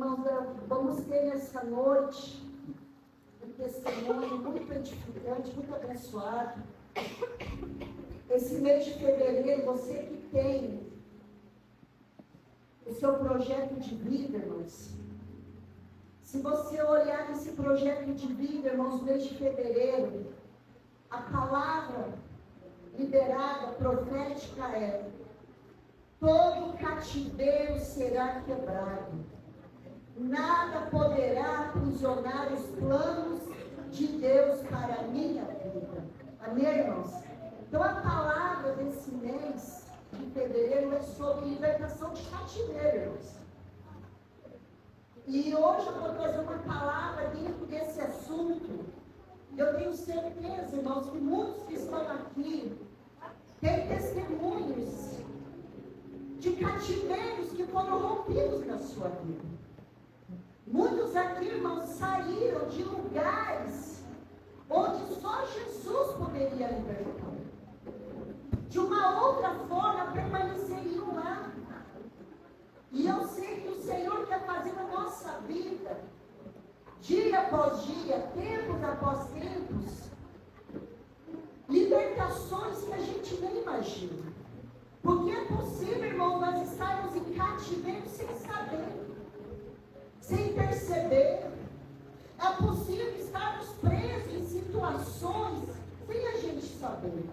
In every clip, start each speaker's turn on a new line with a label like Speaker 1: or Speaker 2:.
Speaker 1: Irmãos, vamos ter nessa noite um testemunho muito edificante, muito abençoado. Esse mês de fevereiro, você que tem o seu projeto de vida, irmãos, se você olhar nesse projeto de vida, irmãos, no mês de fevereiro, a palavra liberada, profética é: todo cativeiro será quebrado. Nada poderá aprisionar os planos de Deus para a minha vida. Amém, irmãos? Então, a palavra desse mês de fevereiro é sobre libertação de cativeiro, irmãos. E hoje eu vou trazer uma palavra dentro desse assunto. Eu tenho certeza, irmãos, que muitos que estão aqui têm testemunhos de cativeiros que foram rompidos na sua vida. Muitos aqui, irmãos, saíram de lugares onde só Jesus poderia libertar. De uma outra forma, permaneceriam lá. E eu sei que o Senhor quer fazer na nossa vida, dia após dia, tempos após tempos, libertações que a gente nem imagina. Porque é possível, irmão, nós estarmos em cativeiro sem saber, sem perceber. É possível estarmos presos em situações sem a gente saber.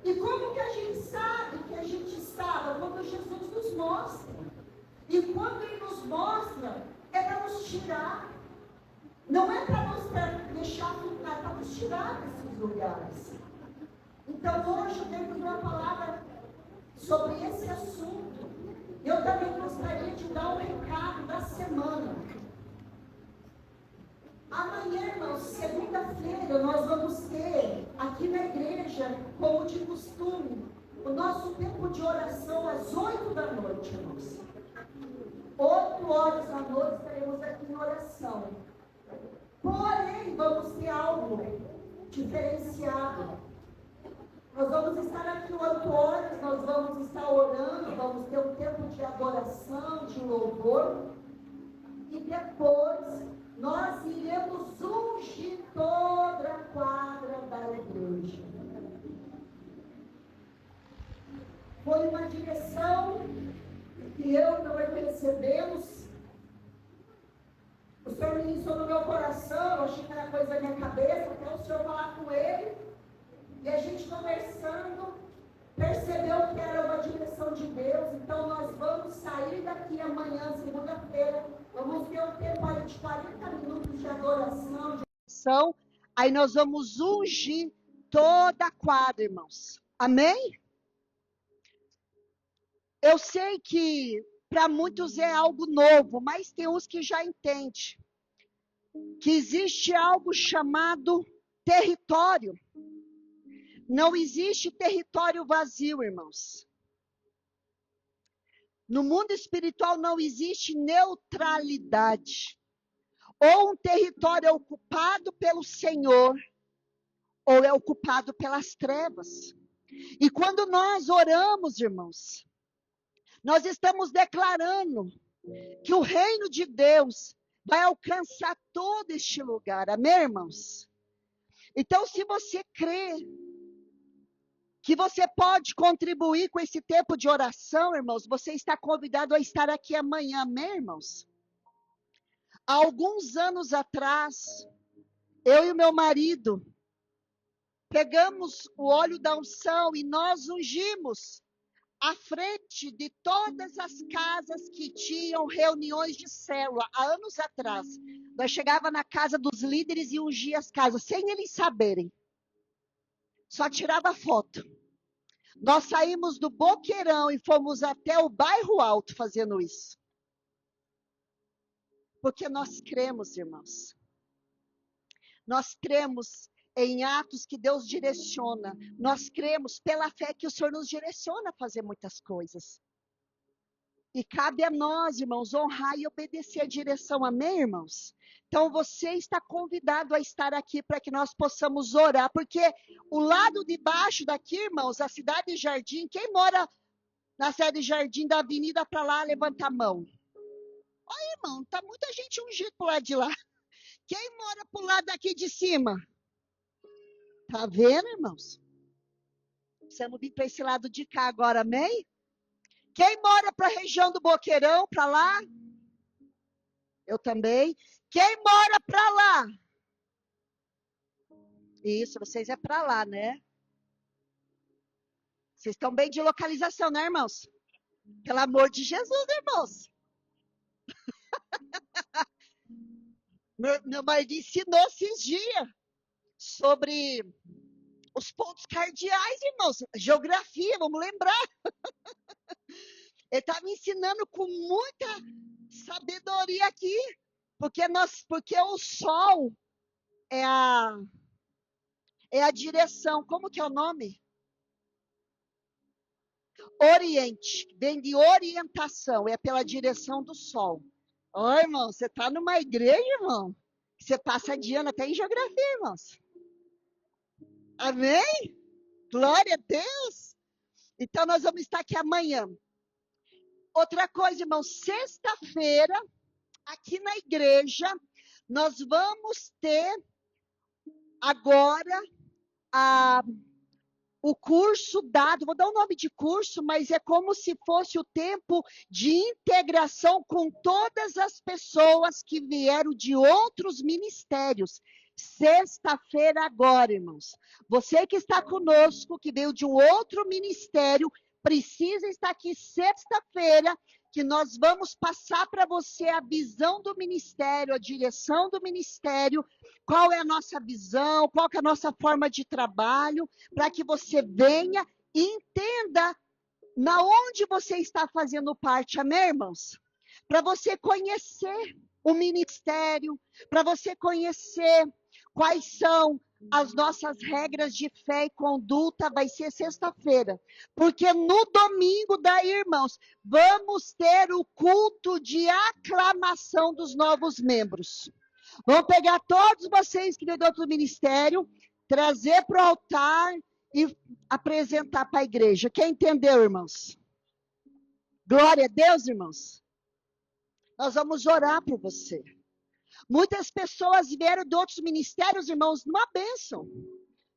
Speaker 1: E como que a gente sabe que a gente estava? Quando Jesus nos mostra. E quando Ele nos mostra, é para nos tirar. Não é para nos deixar ficar, é para nos tirar desses lugares. Então hoje eu tenho uma palavra sobre esse assunto. Eu também gostaria de dar um recado da semana. Amanhã, irmãos, segunda-feira, nós vamos ter aqui na igreja, como de costume, o nosso tempo de oração às 8 da noite, irmãos. 8 horas da noite estaremos aqui em oração. Porém, vamos ter algo diferenciado. Nós vamos estar aqui 8 horas, nós vamos estar orando, vamos ter um tempo de adoração, de louvor. E depois nós iremos ungir toda a quadra da igreja. Foi uma direção que eu e meu irmão recebemos. O Senhor ministrou no meu coração, eu achei que era coisa da minha cabeça, até o Senhor falar com ele. E a gente conversando, percebeu que era uma direção de Deus. Então nós vamos sair daqui amanhã, segunda-feira. Vamos ter um tempo aí de 40 minutos de adoração. Aí nós vamos ungir toda a quadra, irmãos. Amém? Eu sei que para muitos é algo novo, mas tem uns que já entendem que existe algo chamado território. Não existe território vazio, irmãos. No mundo espiritual não existe neutralidade. Ou um território é ocupado pelo Senhor, ou é ocupado pelas trevas. E quando nós oramos, irmãos, nós estamos declarando que o reino de Deus vai alcançar todo este lugar. Amém, irmãos? Então, se você crê que você pode contribuir com esse tempo de oração, irmãos, você está convidado a estar aqui amanhã, amém, irmãos? Há alguns anos atrás, eu e o meu marido pegamos o óleo da unção e nós ungimos à frente de todas as casas que tinham reuniões de célula, há anos atrás. Nós chegava na casa dos líderes e ungia as casas, sem eles saberem. Só tirava foto. Nós saímos do Boqueirão e fomos até o Bairro Alto fazendo isso. Porque nós cremos, irmãos. Nós cremos em atos que Deus direciona. Nós cremos pela fé que o Senhor nos direciona a fazer muitas coisas. E cabe a nós, irmãos, honrar e obedecer a direção. Amém, irmãos? Então, você está convidado a estar aqui para que nós possamos orar. Porque o lado de baixo daqui, irmãos, a cidade de Jardim, quem mora na cidade de Jardim, da avenida para lá, levanta a mão. Olha,
Speaker 2: irmão? Tá muita gente ungido pro lado de lá. Quem mora pro lado daqui de cima? Tá vendo, irmãos? Precisamos vir para esse lado de cá agora, amém? Quem mora para a região do Boqueirão, para lá? Eu também. Quem mora para lá? Isso, vocês é para lá, né? Vocês estão bem de localização, né, irmãos? Pelo amor de Jesus, irmãos. Meu marido ensinou esses dias sobre os pontos cardeais, irmãos. Geografia, vamos lembrar. Ele estava me ensinando com muita sabedoria aqui. Porque o sol é a direção. Como que é o nome? Oriente. Vem de orientação. É pela direção do sol. Ô, irmão, você está numa igreja, irmão? Você passa adiando até em geografia, irmãos. Amém? Glória a Deus. Então, nós vamos estar aqui amanhã. Outra coisa, irmão, sexta-feira, aqui na igreja, nós vamos ter agora o curso dado, vou dar o nome de curso, mas é como se fosse o tempo de integração com todas as pessoas que vieram de outros ministérios. Sexta-feira agora, irmãos. Você que está conosco, que veio de um outro ministério, precisa estar aqui sexta-feira, que nós vamos passar para você a visão do ministério, a direção do ministério, qual é a nossa visão, qual é a nossa forma de trabalho, para que você venha e entenda na onde você está fazendo parte, amém, irmãos? Para você conhecer o ministério, para você conhecer quais são as nossas regras de fé e conduta, vai ser sexta-feira. Porque no domingo, daí, irmãos, vamos ter o culto de aclamação dos novos membros. Vamos pegar todos vocês que vêm do outro ministério, trazer para o altar e apresentar para a igreja. Quem entendeu, irmãos? Glória a Deus, irmãos. Nós vamos orar por você. Muitas pessoas vieram de outros ministérios, irmãos, numa bênção.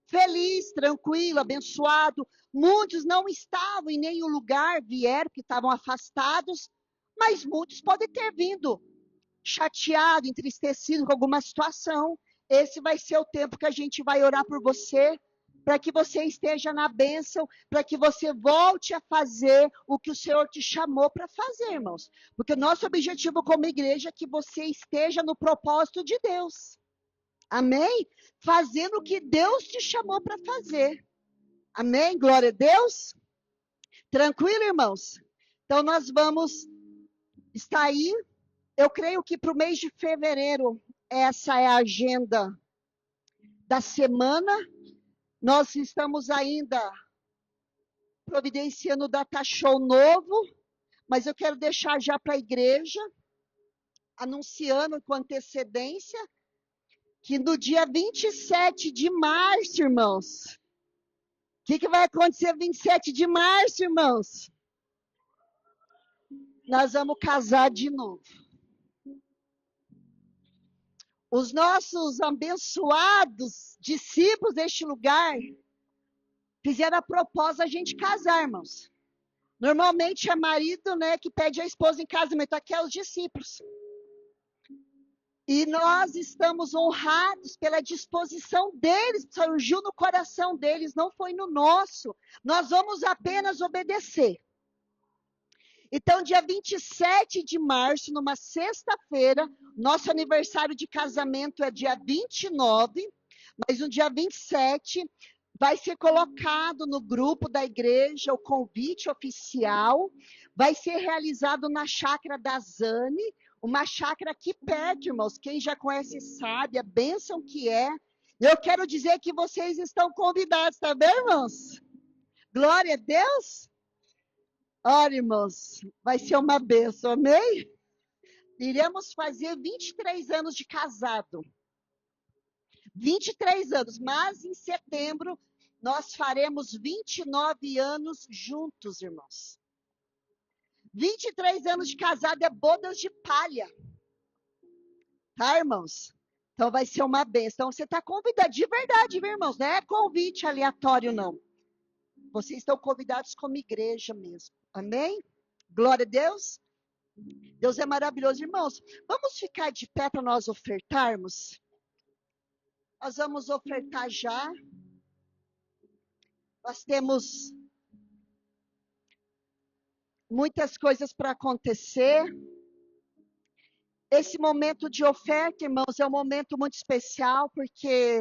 Speaker 2: Feliz, tranquilo, abençoado. Muitos não estavam em nenhum lugar, vieram, que estavam afastados, mas muitos podem ter vindo chateado, entristecido com alguma situação. Esse vai ser o tempo que a gente vai orar por você, para que você esteja na bênção, para que você volte a fazer o que o Senhor te chamou para fazer, irmãos. Porque o nosso objetivo como igreja é que você esteja no propósito de Deus. Amém? Fazendo o que Deus te chamou para fazer. Amém? Glória a Deus. Tranquilo, irmãos? Então nós vamos estar aí. Eu creio que para o mês de fevereiro, essa é a agenda da semana. Nós estamos ainda providenciando o data show novo, mas eu quero deixar já para a igreja, anunciando com antecedência, que no dia 27 de março, irmãos, o que vai acontecer 27 de março, irmãos? Nós vamos casar de novo. Os nossos abençoados discípulos deste lugar fizeram a proposta a gente casar, irmãos. Normalmente é marido, né, que pede a esposa em casamento, aqui é os discípulos. E nós estamos honrados pela disposição deles, surgiu no coração deles, não foi no nosso. Nós vamos apenas obedecer. Então, dia 27 de março, numa sexta-feira, nosso aniversário de casamento é dia 29, mas no dia 27 vai ser colocado no grupo da igreja o convite oficial, vai ser realizado na chácara da Zane, uma chácara aqui perto, irmãos, quem já conhece sabe a bênção que é. Eu quero dizer que vocês estão convidados, tá bem, irmãos? Glória a Deus! Olha, irmãos, vai ser uma bênção, amém? Iremos fazer 23 anos de casado. 23 anos, mas em setembro nós faremos 29 anos juntos, irmãos. 23 anos de casado é bodas de palha. Tá, irmãos? Então vai ser uma bênção. Então você está convidado de verdade, viu, irmãos? Não é convite aleatório, não. Vocês estão convidados como igreja mesmo. Amém? Glória a Deus. Deus é maravilhoso, irmãos. Vamos ficar de pé para nós ofertarmos? Nós vamos ofertar já. Nós temos muitas coisas para acontecer. Esse momento de oferta, irmãos, é um momento muito especial, porque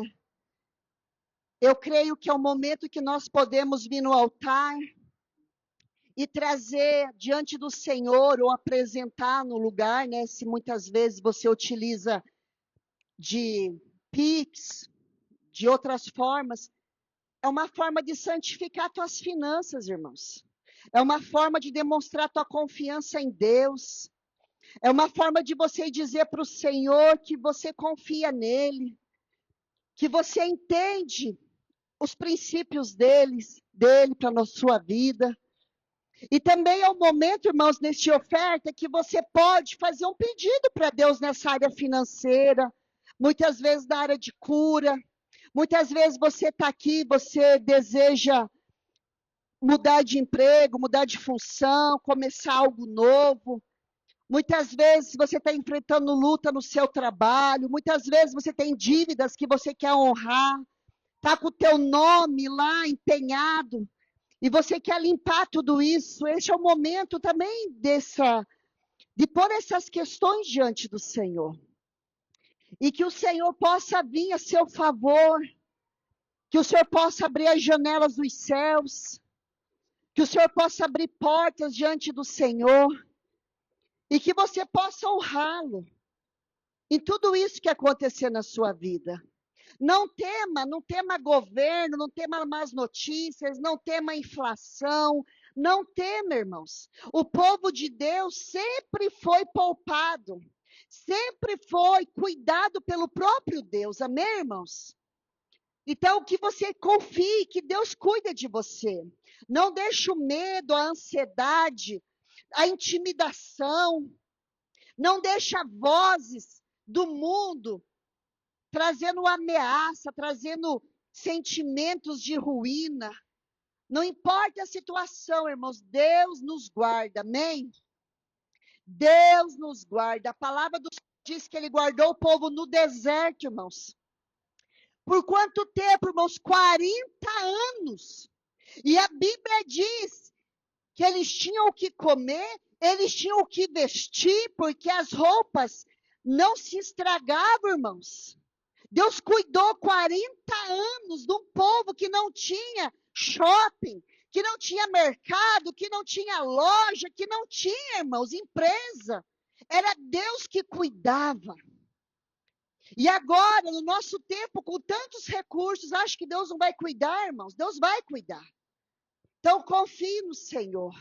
Speaker 2: eu creio que é um momento que nós podemos vir no altar e trazer diante do Senhor, ou apresentar no lugar, né? Se muitas vezes você utiliza de Pix, de outras formas, é uma forma de santificar tuas finanças, irmãos. É uma forma de demonstrar tua confiança em Deus. É uma forma de você dizer para o Senhor que você confia nele, que você entende os princípios dele para a sua vida. E também é um momento, irmãos, neste oferta, que você pode fazer um pedido para Deus nessa área financeira, muitas vezes na área de cura. Muitas vezes você está aqui, você deseja mudar de emprego, mudar de função, começar algo novo. Muitas vezes você está enfrentando luta no seu trabalho, muitas vezes você tem dívidas que você quer honrar, está com o teu nome lá empenhado, e você quer limpar tudo isso. Este é o momento também de pôr essas questões diante do Senhor. E que o Senhor possa vir a seu favor, que o Senhor possa abrir as janelas dos céus, que o Senhor possa abrir portas diante do Senhor, e que você possa honrá-lo em tudo isso que acontecer na sua vida. Não tema governo, não tema más notícias, não tema inflação, não tema, irmãos. O povo de Deus sempre foi poupado, sempre foi cuidado pelo próprio Deus, amém, irmãos? Então, que você confie que Deus cuida de você. Não deixe o medo, a ansiedade, a intimidação, não deixa vozes do mundo trazendo ameaça, trazendo sentimentos de ruína. Não importa a situação, irmãos, Deus nos guarda, amém? Deus nos guarda. A palavra do Senhor diz que Ele guardou o povo no deserto, irmãos. Por quanto tempo, irmãos? 40 anos. E a Bíblia diz que eles tinham o que comer, eles tinham o que vestir, porque as roupas não se estragavam, irmãos. Deus cuidou 40 anos de um povo que não tinha shopping, que não tinha mercado, que não tinha loja, que não tinha, irmãos, empresa. Era Deus que cuidava. E agora, no nosso tempo, com tantos recursos, acho que Deus não vai cuidar, irmãos? Deus vai cuidar. Então, confie no Senhor.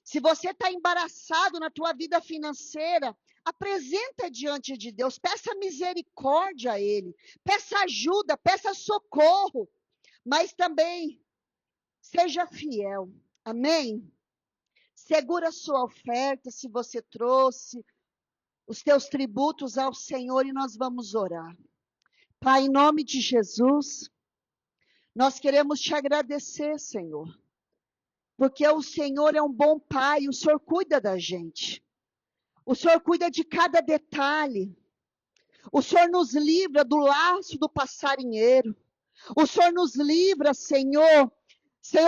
Speaker 2: Se você está embaraçado na tua vida financeira, apresenta diante de Deus, peça misericórdia a Ele, peça ajuda, peça socorro, mas também seja fiel, amém? Segura a sua oferta, se você trouxe os teus tributos ao Senhor, e nós vamos orar. Pai, em nome de Jesus, nós queremos te agradecer, Senhor, porque o Senhor é um bom Pai, o Senhor cuida da gente. O Senhor cuida de cada detalhe. O Senhor nos livra do laço do passarinheiro. O Senhor nos livra, Senhor,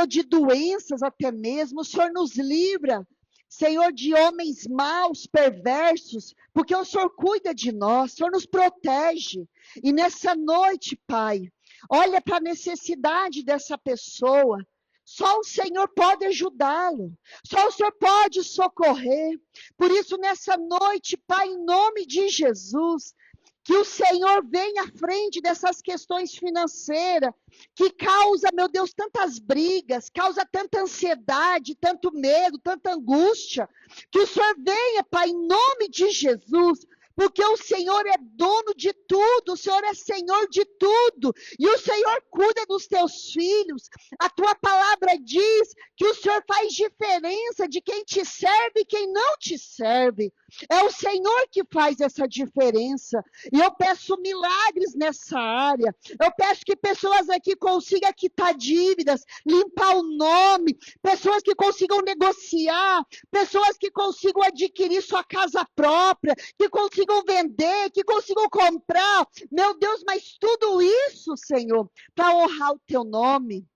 Speaker 2: de doenças até mesmo. O Senhor nos livra, Senhor, de homens maus, perversos, porque o Senhor cuida de nós, o Senhor nos protege. E nessa noite, Pai, olha para a necessidade dessa pessoa. Só o Senhor pode ajudá-lo. Só o Senhor pode socorrer. Por isso, nessa noite, Pai, em nome de Jesus, que o Senhor venha à frente dessas questões financeiras, que causa, meu Deus, tantas brigas, causa tanta ansiedade, tanto medo, tanta angústia. Que o Senhor venha, Pai, em nome de Jesus, porque o Senhor é dono de tudo, o Senhor é Senhor de tudo, e o Senhor cuida dos teus filhos. A tua palavra diz que o Senhor faz diferença de quem te serve e quem não te serve. É o Senhor que faz essa diferença. E eu peço milagres nessa área. Eu peço que pessoas aqui consigam quitar dívidas, limpar o nome, pessoas que consigam negociar, pessoas que consigam adquirir sua casa própria, que consigam vender, que consigam comprar. Meu Deus, mas tudo isso, Senhor, para honrar o teu nome.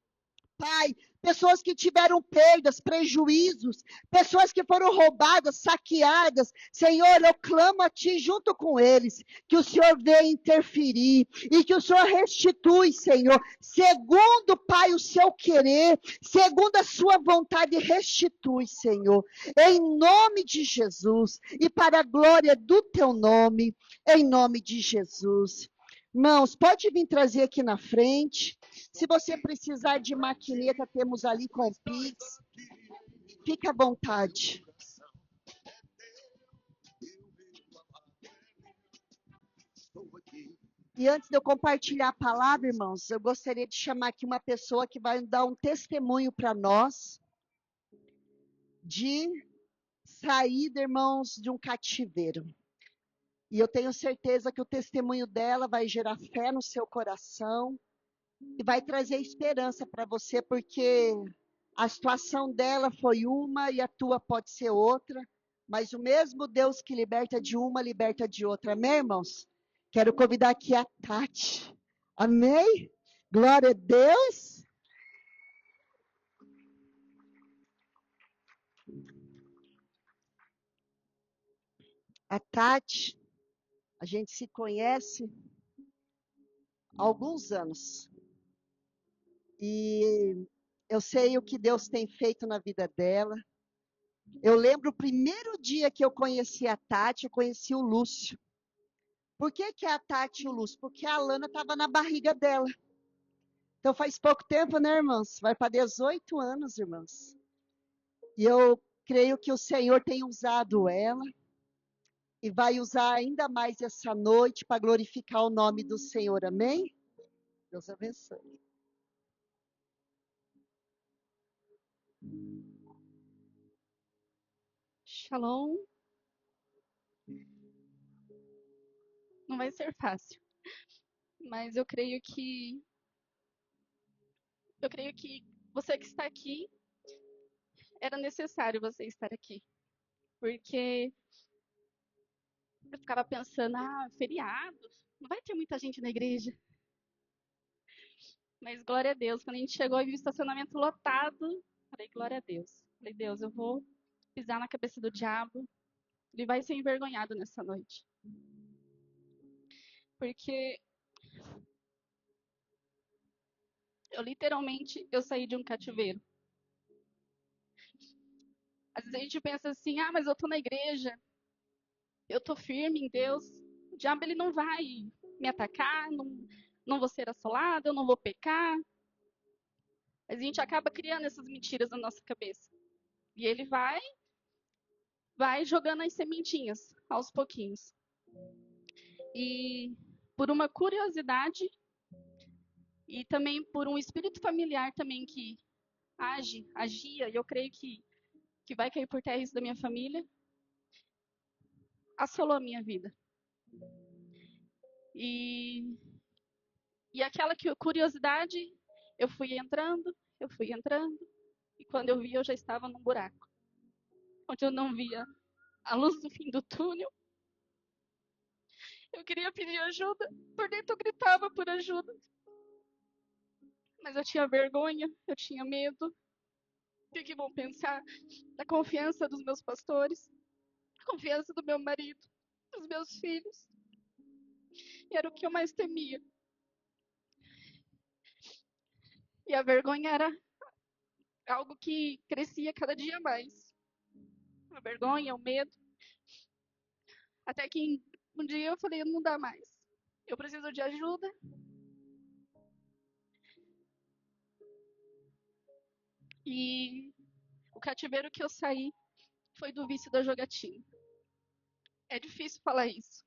Speaker 2: Pai, pessoas que tiveram perdas, prejuízos, pessoas que foram roubadas, saqueadas. Senhor, eu clamo a Ti junto com eles, que o Senhor venha interferir e que o Senhor restitui, Senhor, segundo, Pai, o seu querer, segundo a sua vontade, restitui, Senhor, em nome de Jesus e para a glória do Teu nome, em nome de Jesus. Irmãos, pode vir trazer aqui na frente. Se você precisar de maquineta, temos ali com o Pix. Fique à vontade. E antes de eu compartilhar a palavra, irmãos, eu gostaria de chamar aqui uma pessoa que vai dar um testemunho para nós de saída, irmãos, de um cativeiro. E eu tenho certeza que o testemunho dela vai gerar fé no seu coração e vai trazer esperança para você, porque a situação dela foi uma e a tua pode ser outra, mas o mesmo Deus que liberta de uma, liberta de outra. Amém, irmãos? Quero convidar aqui a Tati. Amém? Glória a Deus. A Tati, a gente se conhece há alguns anos. E eu sei o que Deus tem feito na vida dela. Eu lembro o primeiro dia que eu conheci a Tati, eu conheci o Lúcio. Por que que a Tati e o Lúcio? Porque a Alana estava na barriga dela. Então faz pouco tempo, né, irmãos? Vai para 18 anos, irmãos. E eu creio que o Senhor tem usado ela e vai usar ainda mais essa noite para glorificar o nome do Senhor. Amém? Deus abençoe.
Speaker 3: Shalom. Não vai ser fácil, mas eu creio que você que está aqui era necessário você estar aqui, porque eu ficava pensando, feriado, não vai ter muita gente na igreja. Mas glória a Deus, quando a gente chegou e viu o estacionamento lotado, falei, glória a Deus. Falei, Deus, eu vou pisar na cabeça do diabo, ele vai ser envergonhado nessa noite. Porque eu saí de um cativeiro. Às vezes a gente pensa assim, mas eu tô na igreja, eu tô firme em Deus, o diabo ele não vai me atacar, não vou ser assolado, eu não vou pecar. Mas a gente acaba criando essas mentiras na nossa cabeça. E ele vai jogando as sementinhas aos pouquinhos. E por uma curiosidade e também por um espírito familiar também que agia, e eu creio que vai cair por terra isso da minha família, assolou a minha vida. E aquela curiosidade, eu fui entrando, e quando eu vi, eu já estava num buraco, onde eu não via a luz do fim do túnel. Eu queria pedir ajuda, por dentro eu gritava por ajuda, mas eu tinha vergonha, eu tinha medo. O que vão pensar da confiança dos meus pastores, da confiança do meu marido, dos meus filhos? E era o que eu mais temia. E a vergonha era algo que crescia cada dia mais. A vergonha, o medo. Até que um dia eu falei, não dá mais. Eu preciso de ajuda. E o cativeiro que eu saí foi do vício da jogatina. É difícil falar isso.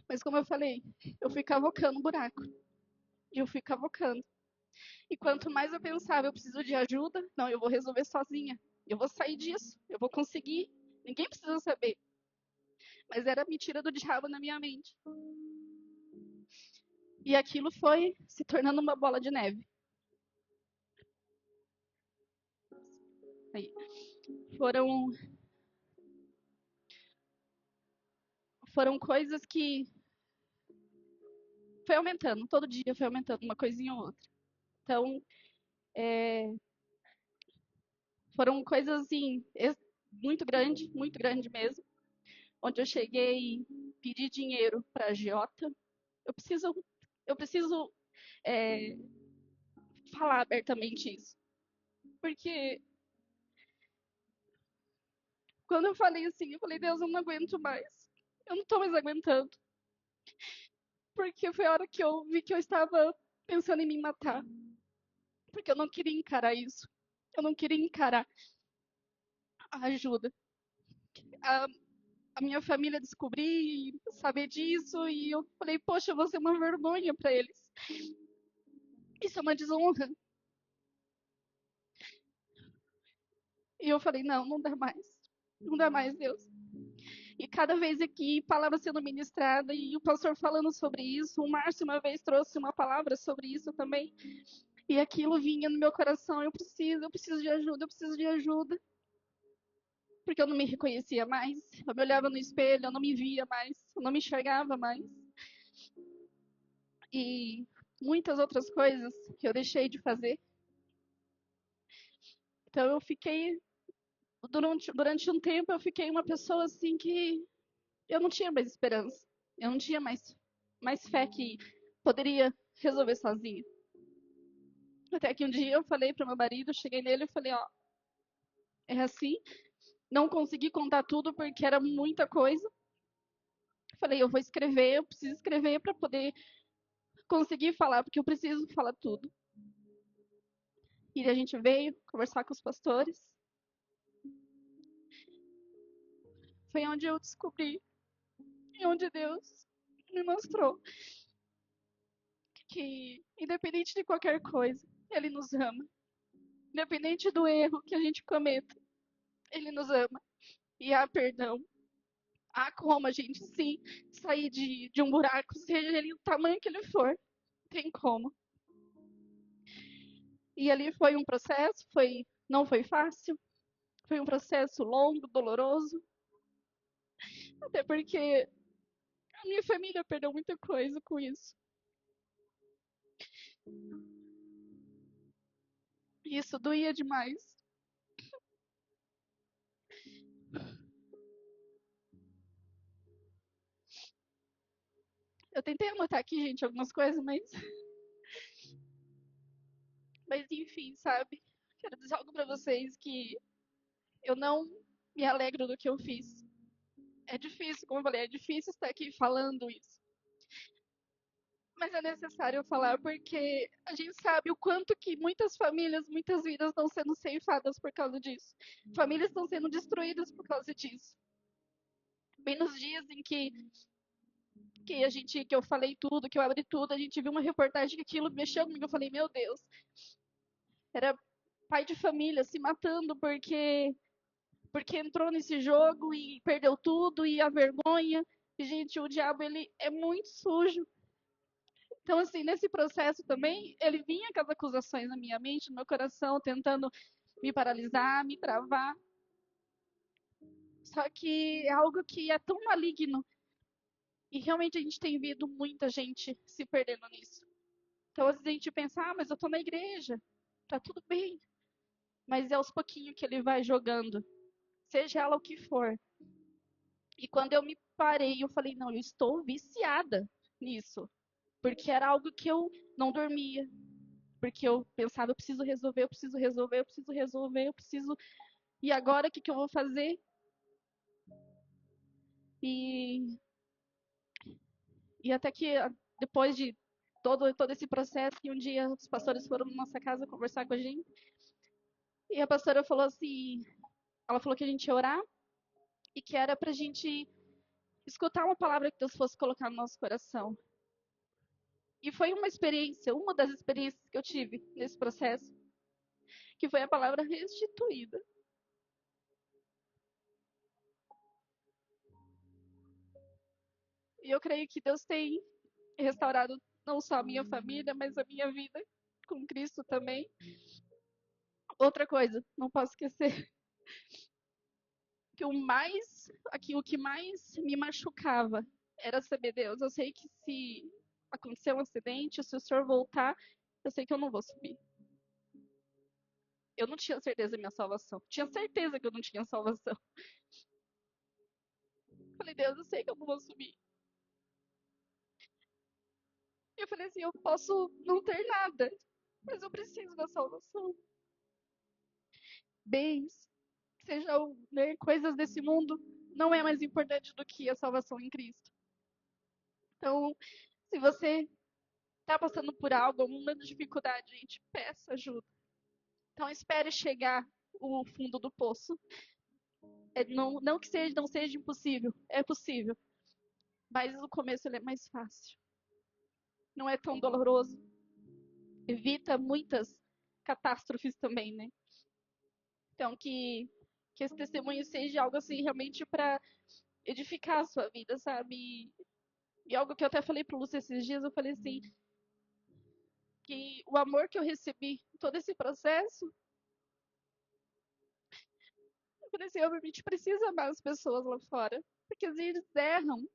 Speaker 3: Mas como eu falei, eu fui cavocando um buraco. E eu fui cavocando. E quanto mais eu pensava, eu preciso de ajuda, não, eu vou resolver sozinha. Eu vou sair disso, eu vou conseguir. Ninguém precisa saber. Mas era a mentira do diabo na minha mente. E aquilo foi se tornando uma bola de neve. Aí, foram foram coisas que foi aumentando, todo dia foi aumentando uma coisinha ou outra. Então, foram coisas assim, muito grande mesmo, onde eu cheguei a pedir dinheiro para a agiota. Eu preciso, eu preciso é, falar abertamente isso, porque quando eu falei assim, eu falei, Deus, eu não aguento mais, eu não tô mais aguentando, porque foi a hora que eu vi que eu estava pensando em me matar, porque eu não queria encarar isso, eu não queria encarar a ajuda. A, a minha família descobrir, saber disso, e eu falei, poxa, eu vou ser uma vergonha para eles. Isso é uma desonra. E eu falei, não, não dá mais. Não dá mais, Deus. E cada vez aqui, palavra sendo ministrada, e o pastor falando sobre isso. O Márcio uma vez trouxe uma palavra sobre isso também. E aquilo vinha no meu coração, eu preciso de ajuda, eu preciso de ajuda. Porque eu não me reconhecia mais. Eu me olhava no espelho, eu não me via mais, eu não me enxergava mais. E muitas outras coisas que eu deixei de fazer. Então eu fiquei, durante um tempo, eu fiquei uma pessoa assim que eu não tinha mais esperança. Eu não tinha mais fé que poderia resolver sozinha. Até que um dia eu falei para meu marido, cheguei nele e falei, ó, é assim, não consegui contar tudo porque era muita coisa. Falei, eu vou escrever, eu preciso escrever para poder conseguir falar, porque eu preciso falar tudo. E a gente veio conversar com os pastores. Foi onde eu descobri e onde Deus me mostrou que, independente de qualquer coisa, Ele nos ama. Independente do erro que a gente cometa, Ele nos ama. E há perdão. Há como a gente, sim, sair de um buraco, seja ele o tamanho que ele for. Tem como. E ali foi um processo, não foi fácil. Foi um processo longo, doloroso. Até porque a minha família perdeu muita coisa com isso. E isso doía demais. Eu tentei anotar aqui, gente, algumas coisas, mas enfim, sabe? Quero dizer algo pra vocês que eu não me alegro do que eu fiz. É difícil, como eu falei, é difícil estar aqui falando isso. Mas é necessário falar porque a gente sabe o quanto que muitas famílias, muitas vidas estão sendo ceifadas por causa disso. Famílias estão sendo destruídas por causa disso. Bem nos dias em que eu falei tudo, que eu abri tudo, a gente viu uma reportagem que aquilo mexeu comigo. Eu falei, meu Deus, era pai de família se matando porque entrou nesse jogo e perdeu tudo e a vergonha. E, gente, o diabo ele é muito sujo. Então, assim, nesse processo também, ele vinha com as acusações na minha mente, no meu coração, tentando me paralisar, me travar. Só que é algo que é tão maligno. E realmente a gente tem visto muita gente se perdendo nisso. Então, às vezes a gente pensa, mas eu tô na igreja, tá tudo bem. Mas é aos pouquinhos que ele vai jogando, seja ela o que for. E quando eu me parei, eu falei, não, eu estou viciada nisso. Porque era algo que eu não dormia, porque eu pensava, eu preciso resolver, eu preciso resolver, eu preciso resolver, eu preciso. E agora o que eu vou fazer? E, e até que depois de todo esse processo, que um dia os pastores foram na nossa casa conversar com a gente, e a pastora falou assim, ela falou que a gente ia orar e que era pra gente escutar uma palavra que Deus fosse colocar no nosso coração. E foi uma das experiências que eu tive nesse processo, que foi a palavra restituída. E eu creio que Deus tem restaurado não só a minha família, mas a minha vida com Cristo também. Outra coisa, não posso esquecer que o que mais me machucava era saber, Deus, eu sei que se acontecer um acidente, se o senhor voltar, eu sei que eu não vou subir. Eu não tinha certeza da minha salvação. Tinha certeza que eu não tinha salvação. Falei, Deus, eu sei que eu não vou subir. E eu falei assim, eu posso não ter nada, mas eu preciso da salvação. Bens, sejam, né, coisas desse mundo, não é mais importante do que a salvação em Cristo. Então, se você está passando por algo, alguma dificuldade, gente, peça ajuda. Então, espere chegar o fundo do poço. Não que não seja impossível, é possível. Mas o começo ele é mais fácil. Não é tão doloroso. Evita muitas catástrofes também, né? Então, que esse testemunho seja algo assim, realmente para edificar a sua vida, sabe? E algo que eu até falei pro Lúcio esses dias, eu falei assim, que o amor que eu recebi todo esse processo, eu falei assim, a gente precisa amar as pessoas lá fora, porque às vezes eles erram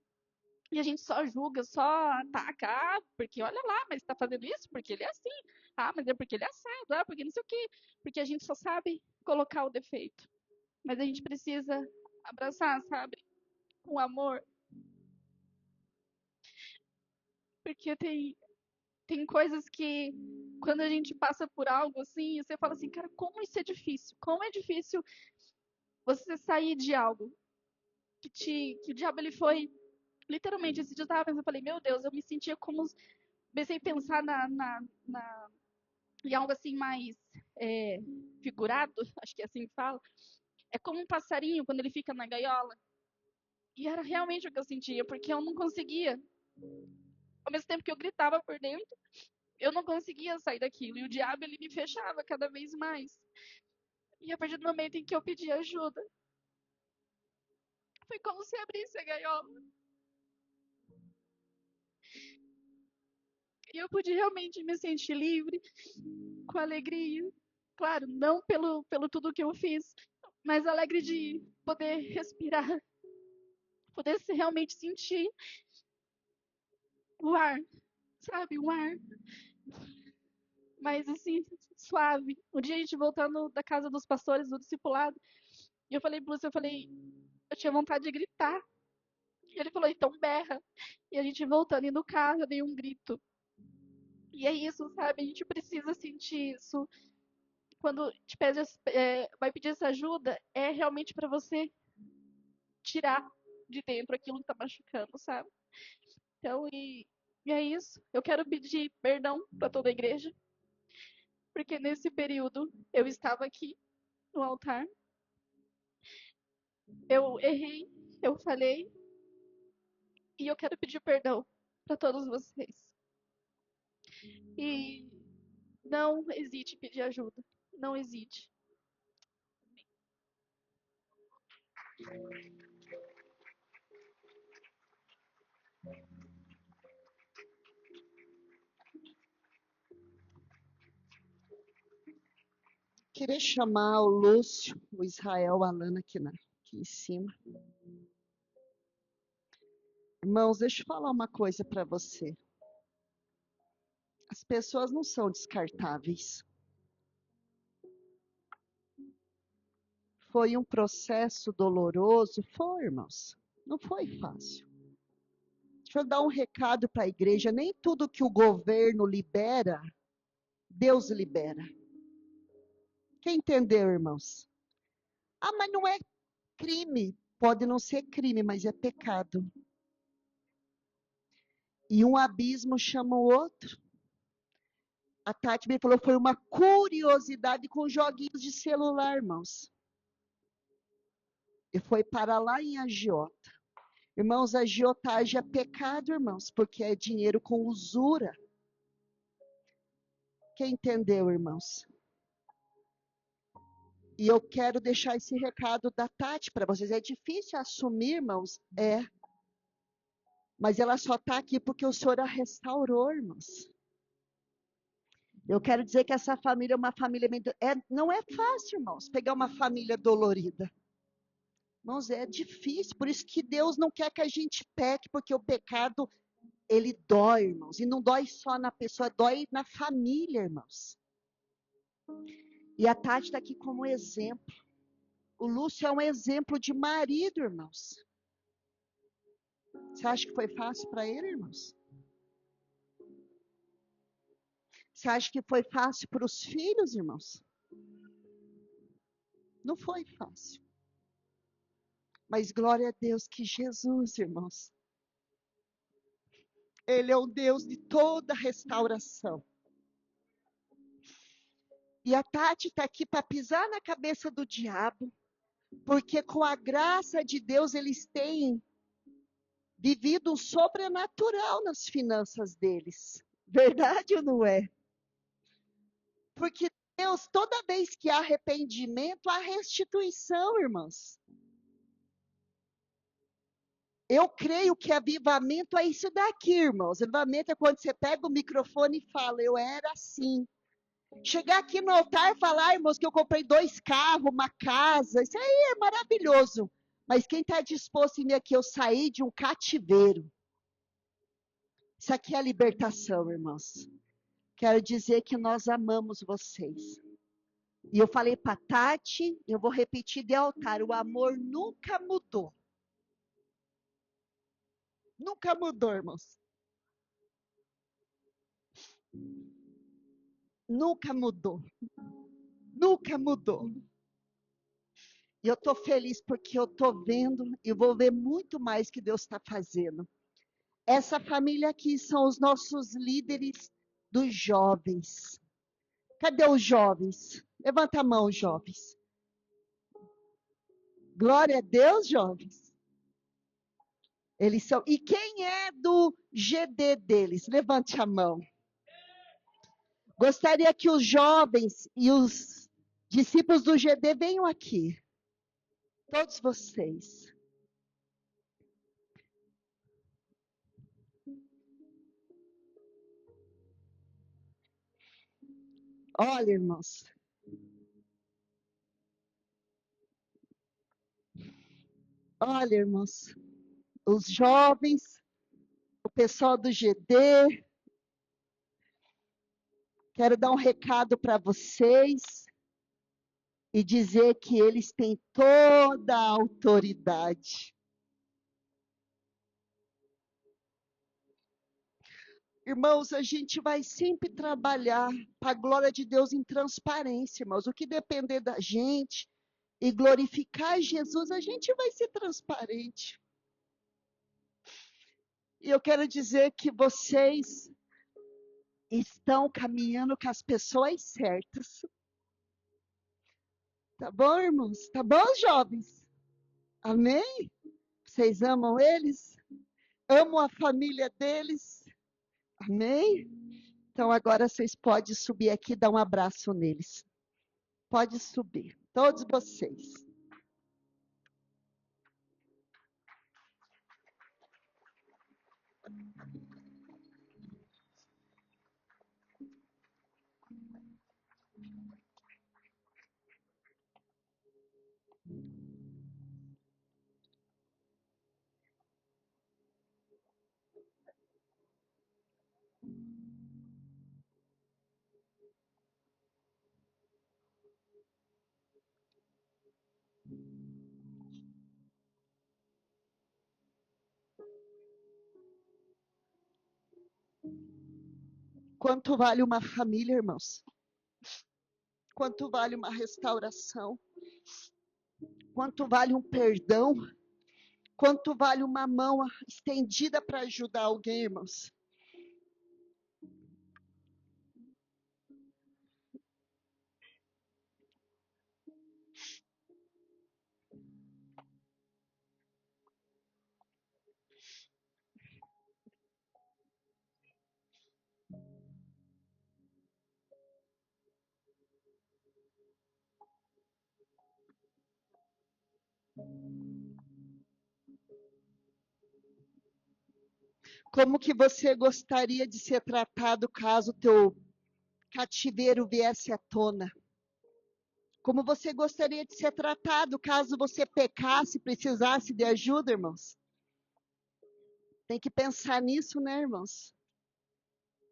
Speaker 3: e a gente só julga, só ataca, porque olha lá, mas tá fazendo isso porque ele é assim, mas é porque ele é assado, porque não sei o quê, porque a gente só sabe colocar o defeito, mas a gente precisa abraçar, sabe, com amor, porque tem coisas que quando a gente passa por algo assim, você fala assim, cara, como isso é difícil, como é difícil você sair de algo que o diabo ele foi literalmente esse dia eu tava pensando, eu falei, meu Deus, eu me sentia como comecei a pensar em algo assim mais figurado, acho que é assim que fala. É como um passarinho quando ele fica na gaiola. E era realmente o que eu sentia, porque eu não conseguia. Ao mesmo tempo que eu gritava por dentro, eu não conseguia sair daquilo. E o diabo ele me fechava cada vez mais. E a partir do momento em que eu pedi ajuda, foi como se abrisse a gaiola. E eu pude realmente me sentir livre, com alegria. Claro, não pelo tudo que eu fiz, mas alegre de poder respirar, poder realmente sentir o ar, sabe? O ar mais assim, suave. Um dia a gente voltando da casa dos pastores, do discipulado, e eu falei pro Lúcio, eu tinha vontade de gritar. E ele falou, então berra. E a gente voltando e no carro, eu dei um grito. E é isso, sabe? A gente precisa sentir isso. Quando te pede, vai pedir essa ajuda, é realmente para você tirar de dentro aquilo que tá machucando, sabe? Então, e é isso. Eu quero pedir perdão para toda a igreja, porque nesse período eu estava aqui no altar, eu errei, eu falei, e eu quero pedir perdão para todos vocês. E não hesite em pedir ajuda. Não hesite.
Speaker 2: Queria chamar o Lúcio, o Israel, a Alana aqui em cima. Irmãos, deixa eu falar uma coisa para você. As pessoas não são descartáveis. Foi um processo doloroso? Foi, irmãos. Não foi fácil. Deixa eu dar um recado para a igreja. Nem tudo que o governo libera, Deus libera. Quem entendeu, irmãos? Mas não é crime. Pode não ser crime, mas é pecado. E um abismo chama o outro. A Tati me falou, foi uma curiosidade com joguinhos de celular, irmãos. E foi para lá em agiota. Irmãos, agiotagem é pecado, irmãos, porque é dinheiro com usura. Quem entendeu, irmãos? E eu quero deixar esse recado da Tati para vocês. É difícil assumir, irmãos? É. Mas ela só está aqui porque o Senhor a restaurou, irmãos. Eu quero dizer que essa família é uma família... não é fácil, irmãos, pegar uma família dolorida. Irmãos, é difícil. Por isso que Deus não quer que a gente peque, porque o pecado, ele dói, irmãos. E não dói só na pessoa, dói na família, irmãos. E a Tati está aqui como exemplo. O Lúcio é um exemplo de marido, irmãos. Você acha que foi fácil para ele, irmãos? Você acha que foi fácil para os filhos, irmãos? Não foi fácil. Mas glória a Deus que Jesus, irmãos, Ele é o Deus de toda restauração. E a Tati está aqui para pisar na cabeça do diabo, porque com a graça de Deus eles têm vivido um sobrenatural nas finanças deles. Verdade ou não é? Porque Deus, toda vez que há arrependimento, há restituição, irmãos. Eu creio que avivamento é isso daqui, irmãos. Avivamento é quando você pega o microfone e fala, eu era assim. Chegar aqui no altar e falar, irmãos, que eu comprei 2 carros, uma casa, isso aí é maravilhoso. Mas quem está disposto em vir aqui, eu saí de um cativeiro. Isso aqui é a libertação, irmãos. Quero dizer que nós amamos vocês. E eu falei para Tati, eu vou repetir de altar, o amor nunca mudou. Nunca mudou, irmãos. Nunca mudou. Nunca mudou. E eu estou feliz porque eu estou vendo e vou ver muito mais que Deus está fazendo. Essa família aqui são os nossos líderes dos jovens. Cadê os jovens? Levanta a mão, jovens. Glória a Deus, jovens. Eles são. E quem é do GD deles? Levante a mão. Gostaria que os jovens e os discípulos do GD venham aqui. Todos vocês. Olha, irmãos. Olha, irmãos. Os jovens, o pessoal do GD. Quero dar um recado para vocês e dizer que eles têm toda a autoridade. Irmãos, a gente vai sempre trabalhar para a glória de Deus em transparência, irmãos. O que depender da gente e glorificar Jesus, a gente vai ser transparente. E eu quero dizer que vocês estão caminhando com as pessoas certas. Tá bom, irmãos? Tá bom, jovens? Amém? Vocês amam eles? Amam a família deles? Amém? Então agora vocês podem subir aqui e dar um abraço neles. Pode subir, todos vocês. Quanto vale uma família, irmãos? Quanto vale uma restauração? Quanto vale um perdão? Quanto vale uma mão estendida para ajudar alguém, irmãos? Como que você gostaria de ser tratado caso teu cativeiro viesse à tona? Como você gostaria de ser tratado caso você pecasse e precisasse de ajuda, irmãos? Tem que pensar nisso, né, irmãos?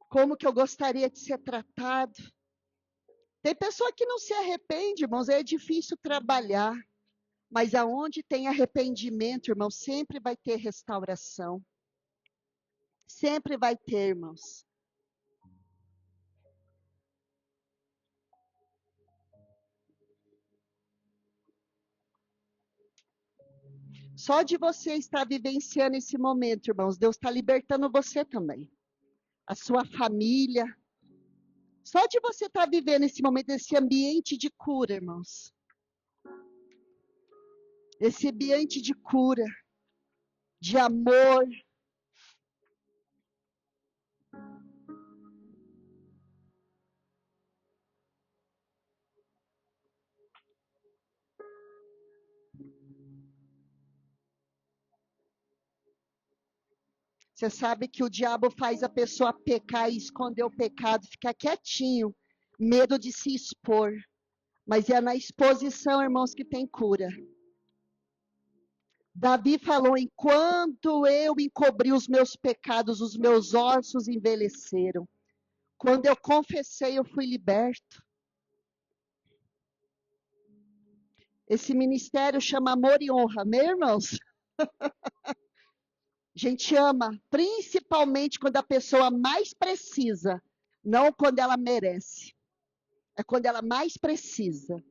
Speaker 2: Como que eu gostaria de ser tratado? Tem pessoa que não se arrepende, irmãos, é difícil trabalhar. Mas aonde tem arrependimento, irmão, sempre vai ter restauração. Sempre vai ter, irmãos. Só de você estar vivenciando esse momento, irmãos, Deus está libertando você também. A sua família. Só de você estar vivendo esse momento, esse ambiente de cura, irmãos. Esse ambiente de cura, de amor. Você sabe que o diabo faz a pessoa pecar e esconder o pecado, ficar quietinho, medo de se expor. Mas é na exposição, irmãos, que tem cura. Davi falou: enquanto eu encobri os meus pecados, os meus ossos envelheceram. Quando eu confessei, eu fui liberto. Esse ministério chama amor e honra, amém, irmãos? A gente ama, principalmente quando a pessoa mais precisa, não quando ela merece. É quando ela mais precisa.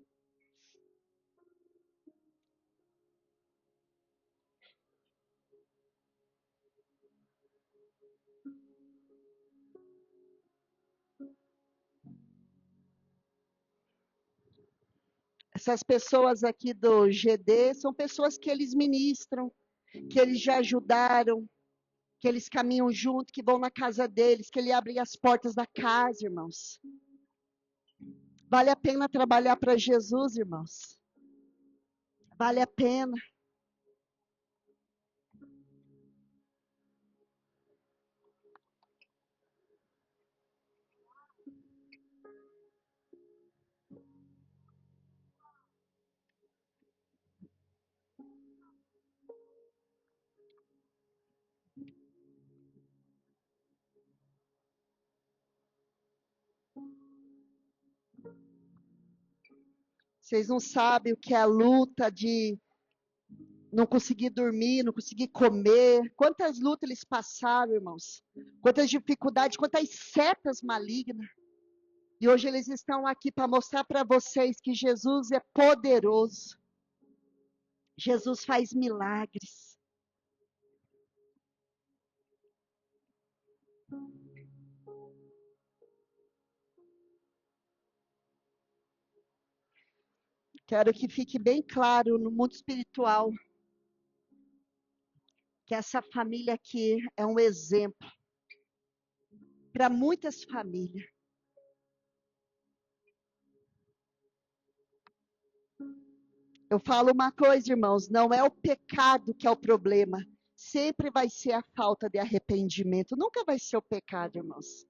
Speaker 2: Essas pessoas aqui do GD são pessoas que eles ministram, que eles já ajudaram, que eles caminham junto, que vão na casa deles, que ele abre as portas da casa, irmãos. Vale a pena trabalhar para Jesus, irmãos. Vale a pena. Vocês não sabem o que é a luta de não conseguir dormir, não conseguir comer. Quantas lutas eles passaram, irmãos. Quantas dificuldades, quantas setas malignas. E hoje eles estão aqui para mostrar para vocês que Jesus é poderoso. Jesus faz milagres. Quero que fique bem claro no mundo espiritual que essa família aqui é um exemplo para muitas famílias. Eu falo uma coisa, irmãos, não é o pecado que é o problema. Sempre vai ser a falta de arrependimento. Nunca vai ser o pecado, irmãos.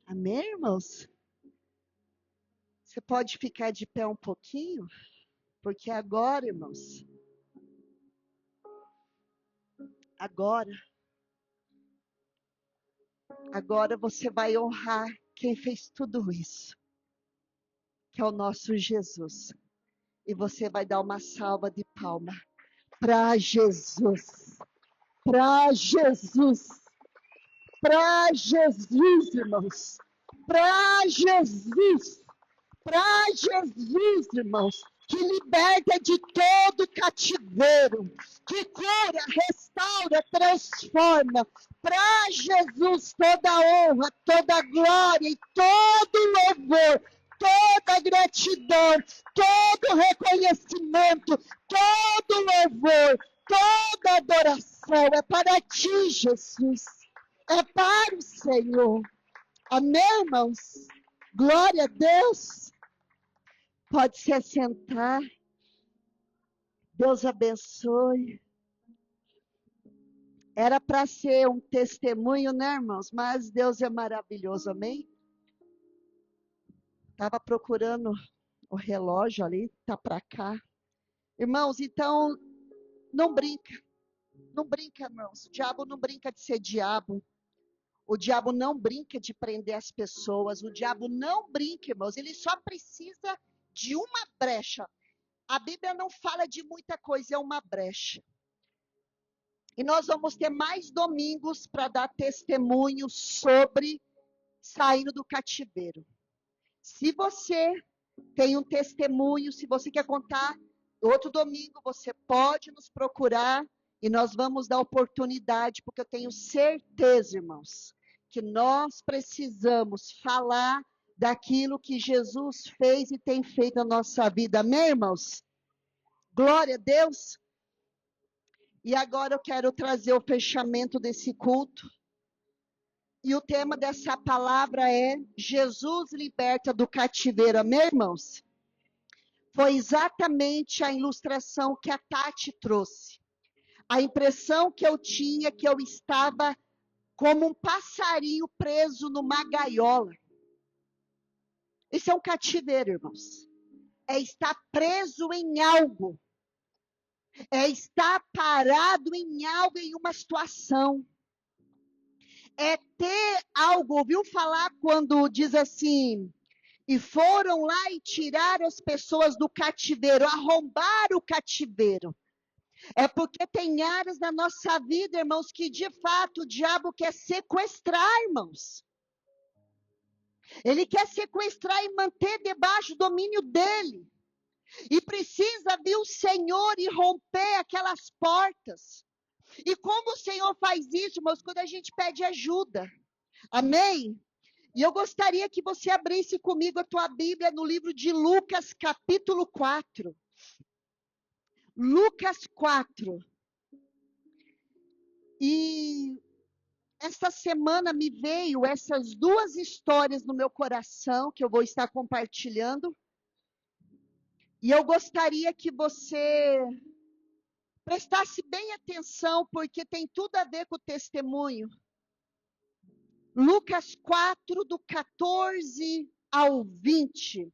Speaker 2: Amém, irmãos? Você pode ficar de pé um pouquinho? Porque agora, irmãos, agora você vai honrar quem fez tudo isso, que é o nosso Jesus. E você vai dar uma salva de palma para Jesus. Para Jesus. Para Jesus, irmãos. Para Jesus. Para Jesus, irmãos, que liberta de todo cativeiro, que cura, restaura, transforma. Para Jesus toda honra, toda glória e todo louvor, toda gratidão, todo reconhecimento, todo louvor, toda adoração é para ti, Jesus. É para o Senhor. Amém, irmãos? Glória a Deus. Pode se assentar. Deus abençoe. Era para ser um testemunho, né, irmãos? Mas Deus é maravilhoso, amém? Estava procurando o relógio ali, tá para cá. Irmãos, então, não brinca. Não brinca, irmãos. O diabo não brinca de ser diabo. O diabo não brinca de prender as pessoas. O diabo não brinca, irmãos. Ele só precisa de uma brecha. A Bíblia não fala de muita coisa, é uma brecha. E nós vamos ter mais domingos para dar testemunho sobre saindo do cativeiro. Se você tem um testemunho, se você quer contar, outro domingo você pode nos procurar e nós vamos dar oportunidade, porque eu tenho certeza, irmãos, que nós precisamos falar daquilo que Jesus fez e tem feito na nossa vida. Amém, irmãos? Glória a Deus. E agora eu quero trazer o fechamento desse culto. E o tema dessa palavra é Jesus liberta do cativeiro. Amém, irmãos? Foi exatamente a ilustração que a Tati trouxe. A impressão que eu tinha que eu estava como um passarinho preso numa gaiola. Isso é um cativeiro, irmãos. É estar preso em algo. É estar parado em algo, em uma situação. É ter algo, ouviu falar quando diz assim, e foram lá e tiraram as pessoas do cativeiro, arrombaram o cativeiro. É porque tem áreas da nossa vida, irmãos, que de fato o diabo quer sequestrar, irmãos. Ele quer sequestrar e manter debaixo do domínio dele. E precisa vir o Senhor e romper aquelas portas. E como o Senhor faz isso, irmãos, quando a gente pede ajuda. Amém? E eu gostaria que você abrisse comigo a tua Bíblia no livro de Lucas, capítulo 4. Lucas 4. E esta semana me veio essas duas histórias no meu coração, que eu vou estar compartilhando. E eu gostaria que você prestasse bem atenção, porque tem tudo a ver com o testemunho. Lucas 4, do 14 ao 20.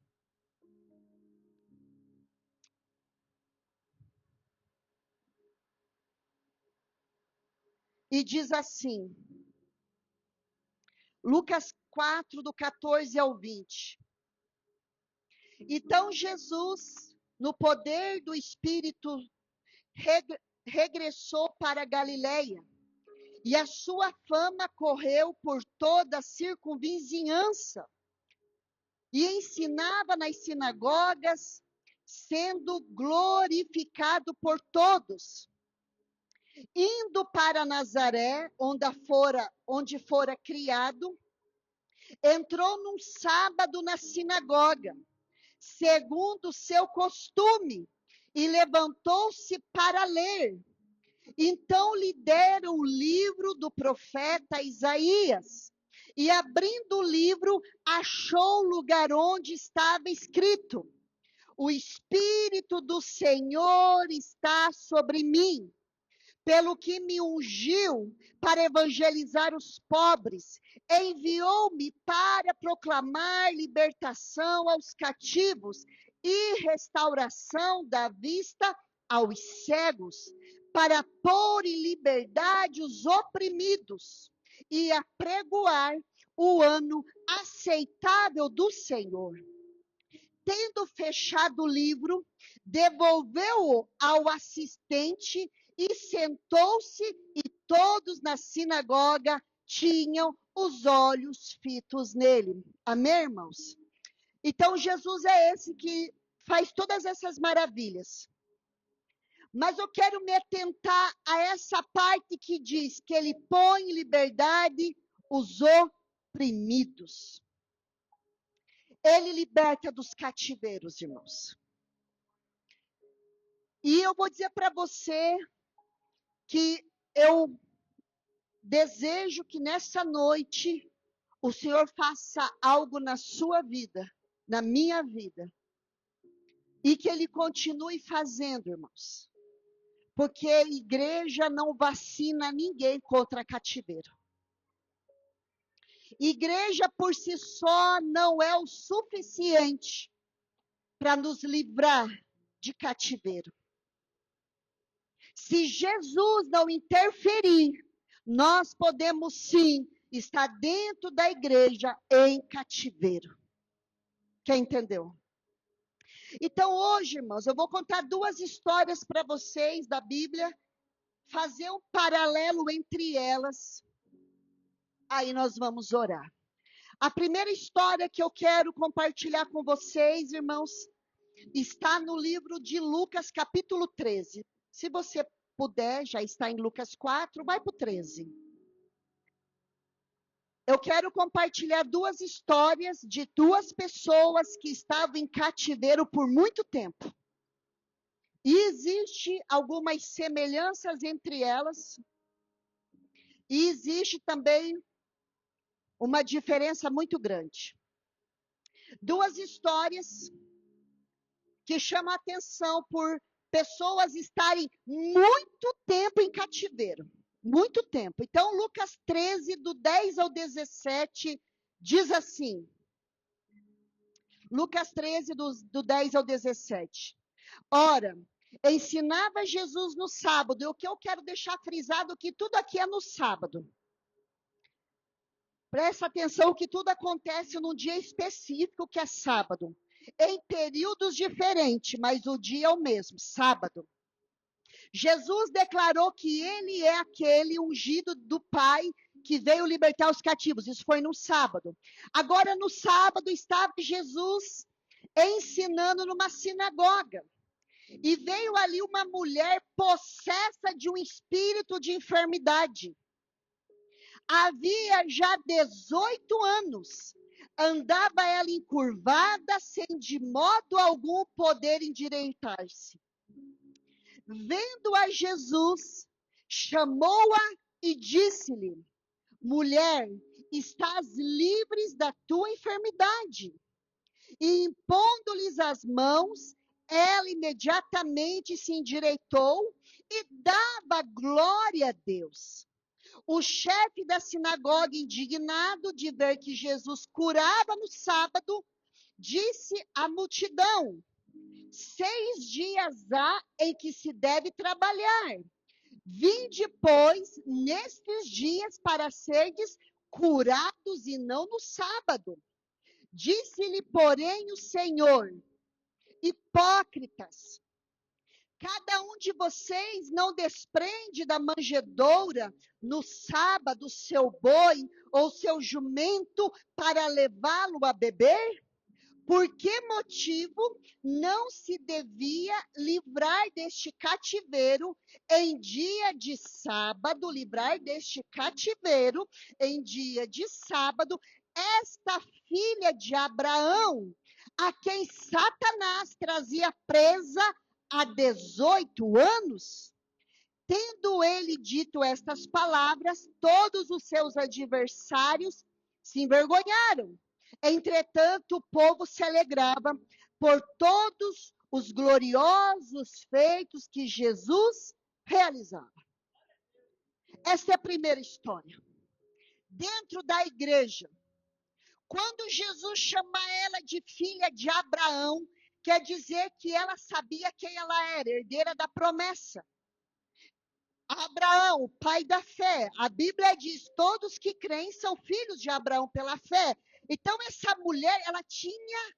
Speaker 2: E diz assim, Lucas 4, do 14 ao 20. Então Jesus, no poder do Espírito, regressou para a Galileia, e a sua fama correu por toda a circunvizinhança, e ensinava nas sinagogas, sendo glorificado por todos. Indo para Nazaré, onde fora criado, entrou num sábado na sinagoga, segundo o seu costume, e levantou-se para ler. Então lhe deram o livro do profeta Isaías, e abrindo o livro, achou o lugar onde estava escrito: o Espírito do Senhor está sobre mim, pelo que me ungiu para evangelizar os pobres, enviou-me para proclamar libertação aos cativos e restauração da vista aos cegos, para pôr em liberdade os oprimidos e apregoar o ano aceitável do Senhor. tendo fechado o livro, devolveu-o ao assistente e sentou-se, e todos na sinagoga tinham os olhos fitos nele. Amém, irmãos? Então, Jesus é esse que faz todas essas maravilhas. Mas eu quero me atentar a essa parte que diz que ele põe em liberdade os oprimidos. Ele liberta dos cativeiros, irmãos. E eu vou dizer para você que eu desejo que nessa noite o Senhor faça algo na sua vida, na minha vida. E que Ele continue fazendo, irmãos. Porque a igreja não vacina ninguém contra cativeiro. Igreja por si só não é o suficiente para nos livrar de cativeiro. Se Jesus não interferir, nós podemos sim estar dentro da igreja em cativeiro. Quem entendeu? Então hoje, irmãos, eu vou contar duas histórias para vocês da Bíblia, fazer um paralelo entre elas. Aí nós vamos orar. A primeira história que eu quero compartilhar com vocês, irmãos, está no livro de Lucas, capítulo 13. Se você puder, já está em Lucas 4, vai para o 13. Eu quero compartilhar duas histórias de duas pessoas que estavam em cativeiro por muito tempo. E existe algumas semelhanças entre elas. E existe também uma diferença muito grande. Duas histórias que chamam a atenção por pessoas estarem muito tempo em cativeiro. Muito tempo. Então, Lucas 13, do 10 ao 17, diz assim. Lucas 13, do 10 ao 17. Ora, ensinava Jesus no sábado. E o que eu quero deixar frisado que tudo aqui é no sábado. Presta atenção que tudo acontece num dia específico, que é sábado. Em períodos diferentes, mas o dia é o mesmo, sábado. Jesus declarou que ele é aquele ungido do Pai que veio libertar os cativos. Isso foi no sábado. Agora, no sábado, estava Jesus ensinando numa sinagoga. E veio ali uma mulher possessa de um espírito de enfermidade. Havia já 18 anos. Andava ela encurvada, sem de modo algum poder endireitar-se. Vendo a Jesus, chamou-a e disse-lhe: mulher, estás livres da tua enfermidade. E impondo-lhes as mãos, ela imediatamente se endireitou e dava glória a Deus. O chefe da sinagoga, indignado de ver que Jesus curava no sábado, disse à multidão: 6 dias há em que se deve trabalhar. Vinde, pois, nestes dias para serdes curados e não no sábado. Disse-lhe, porém, o Senhor: hipócritas, cada um de vocês não desprende da manjedoura no sábado seu boi ou seu jumento para levá-lo a beber? Por que motivo não se devia livrar deste cativeiro em dia de sábado, esta filha de Abraão, a quem Satanás trazia presa há 18 anos? Tendo ele dito estas palavras, todos os seus adversários se envergonharam. Entretanto, o povo se alegrava por todos os gloriosos feitos que Jesus realizava. Essa é a primeira história. Dentro da igreja, quando Jesus chama ela de filha de Abraão, quer dizer que ela sabia quem ela era, herdeira da promessa. Abraão, pai da fé. A Bíblia diz: todos que creem são filhos de Abraão pela fé. Então, essa mulher, ela tinha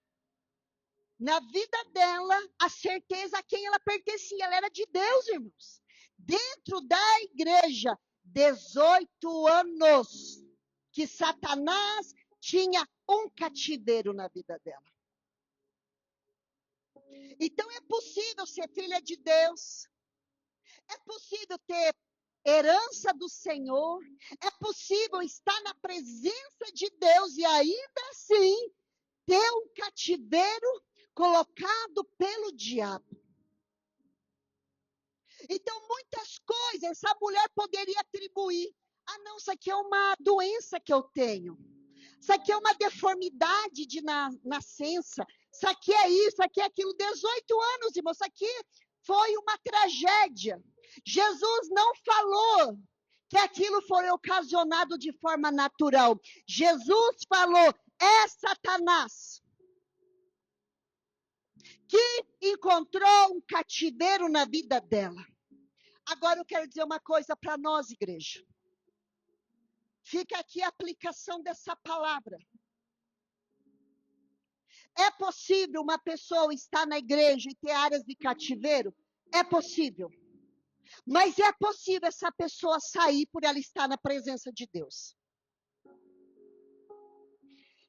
Speaker 2: na vida dela a certeza a quem ela pertencia. Ela era de Deus, irmãos. Dentro da igreja, 18 anos que Satanás tinha um cativeiro na vida dela. Então é possível ser filha de Deus. É possível ter herança do Senhor. É possível estar na presença de Deus e ainda assim ter um cativeiro colocado pelo diabo. Então, muitas coisas essa mulher poderia atribuir. Ah, não, isso aqui é uma doença que eu tenho. Isso aqui é uma deformidade de nascença. Isso aqui é isso, isso aqui é aquilo. 18 anos, irmão, isso aqui foi uma tragédia. Jesus não falou que aquilo foi ocasionado de forma natural. Jesus falou, é Satanás que encontrou um cativeiro na vida dela. Agora eu quero dizer uma coisa para nós, igreja. Fica aqui a aplicação dessa palavra. É possível uma pessoa estar na igreja e ter áreas de cativeiro? É possível. Mas é possível essa pessoa sair por ela estar na presença de Deus.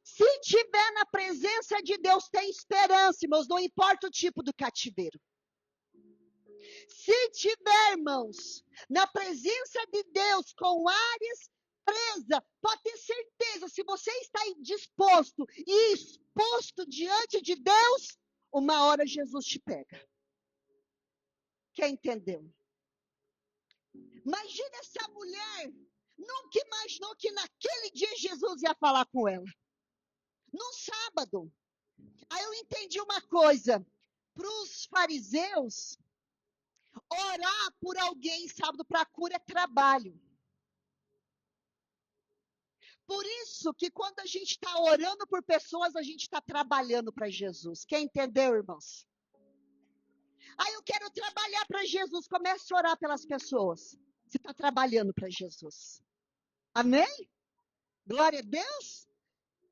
Speaker 2: Se tiver na presença de Deus, tem esperança, irmãos, não importa o tipo do cativeiro. Se tiver, irmãos, na presença de Deus, com áreas presas, pode ter certeza, se você está disposto e exposto diante de Deus, uma hora Jesus te pega. Quem entendeu? Imagina essa mulher, nunca imaginou que naquele dia Jesus ia falar com ela. No sábado. Aí eu entendi uma coisa. Para os fariseus, orar por alguém sábado para cura é trabalho. Por isso que quando a gente está orando por pessoas, a gente está trabalhando para Jesus. Quem entendeu, irmãos? Aí eu quero trabalhar para Jesus. Comece a orar pelas pessoas. Você está trabalhando para Jesus. Amém? Glória a Deus.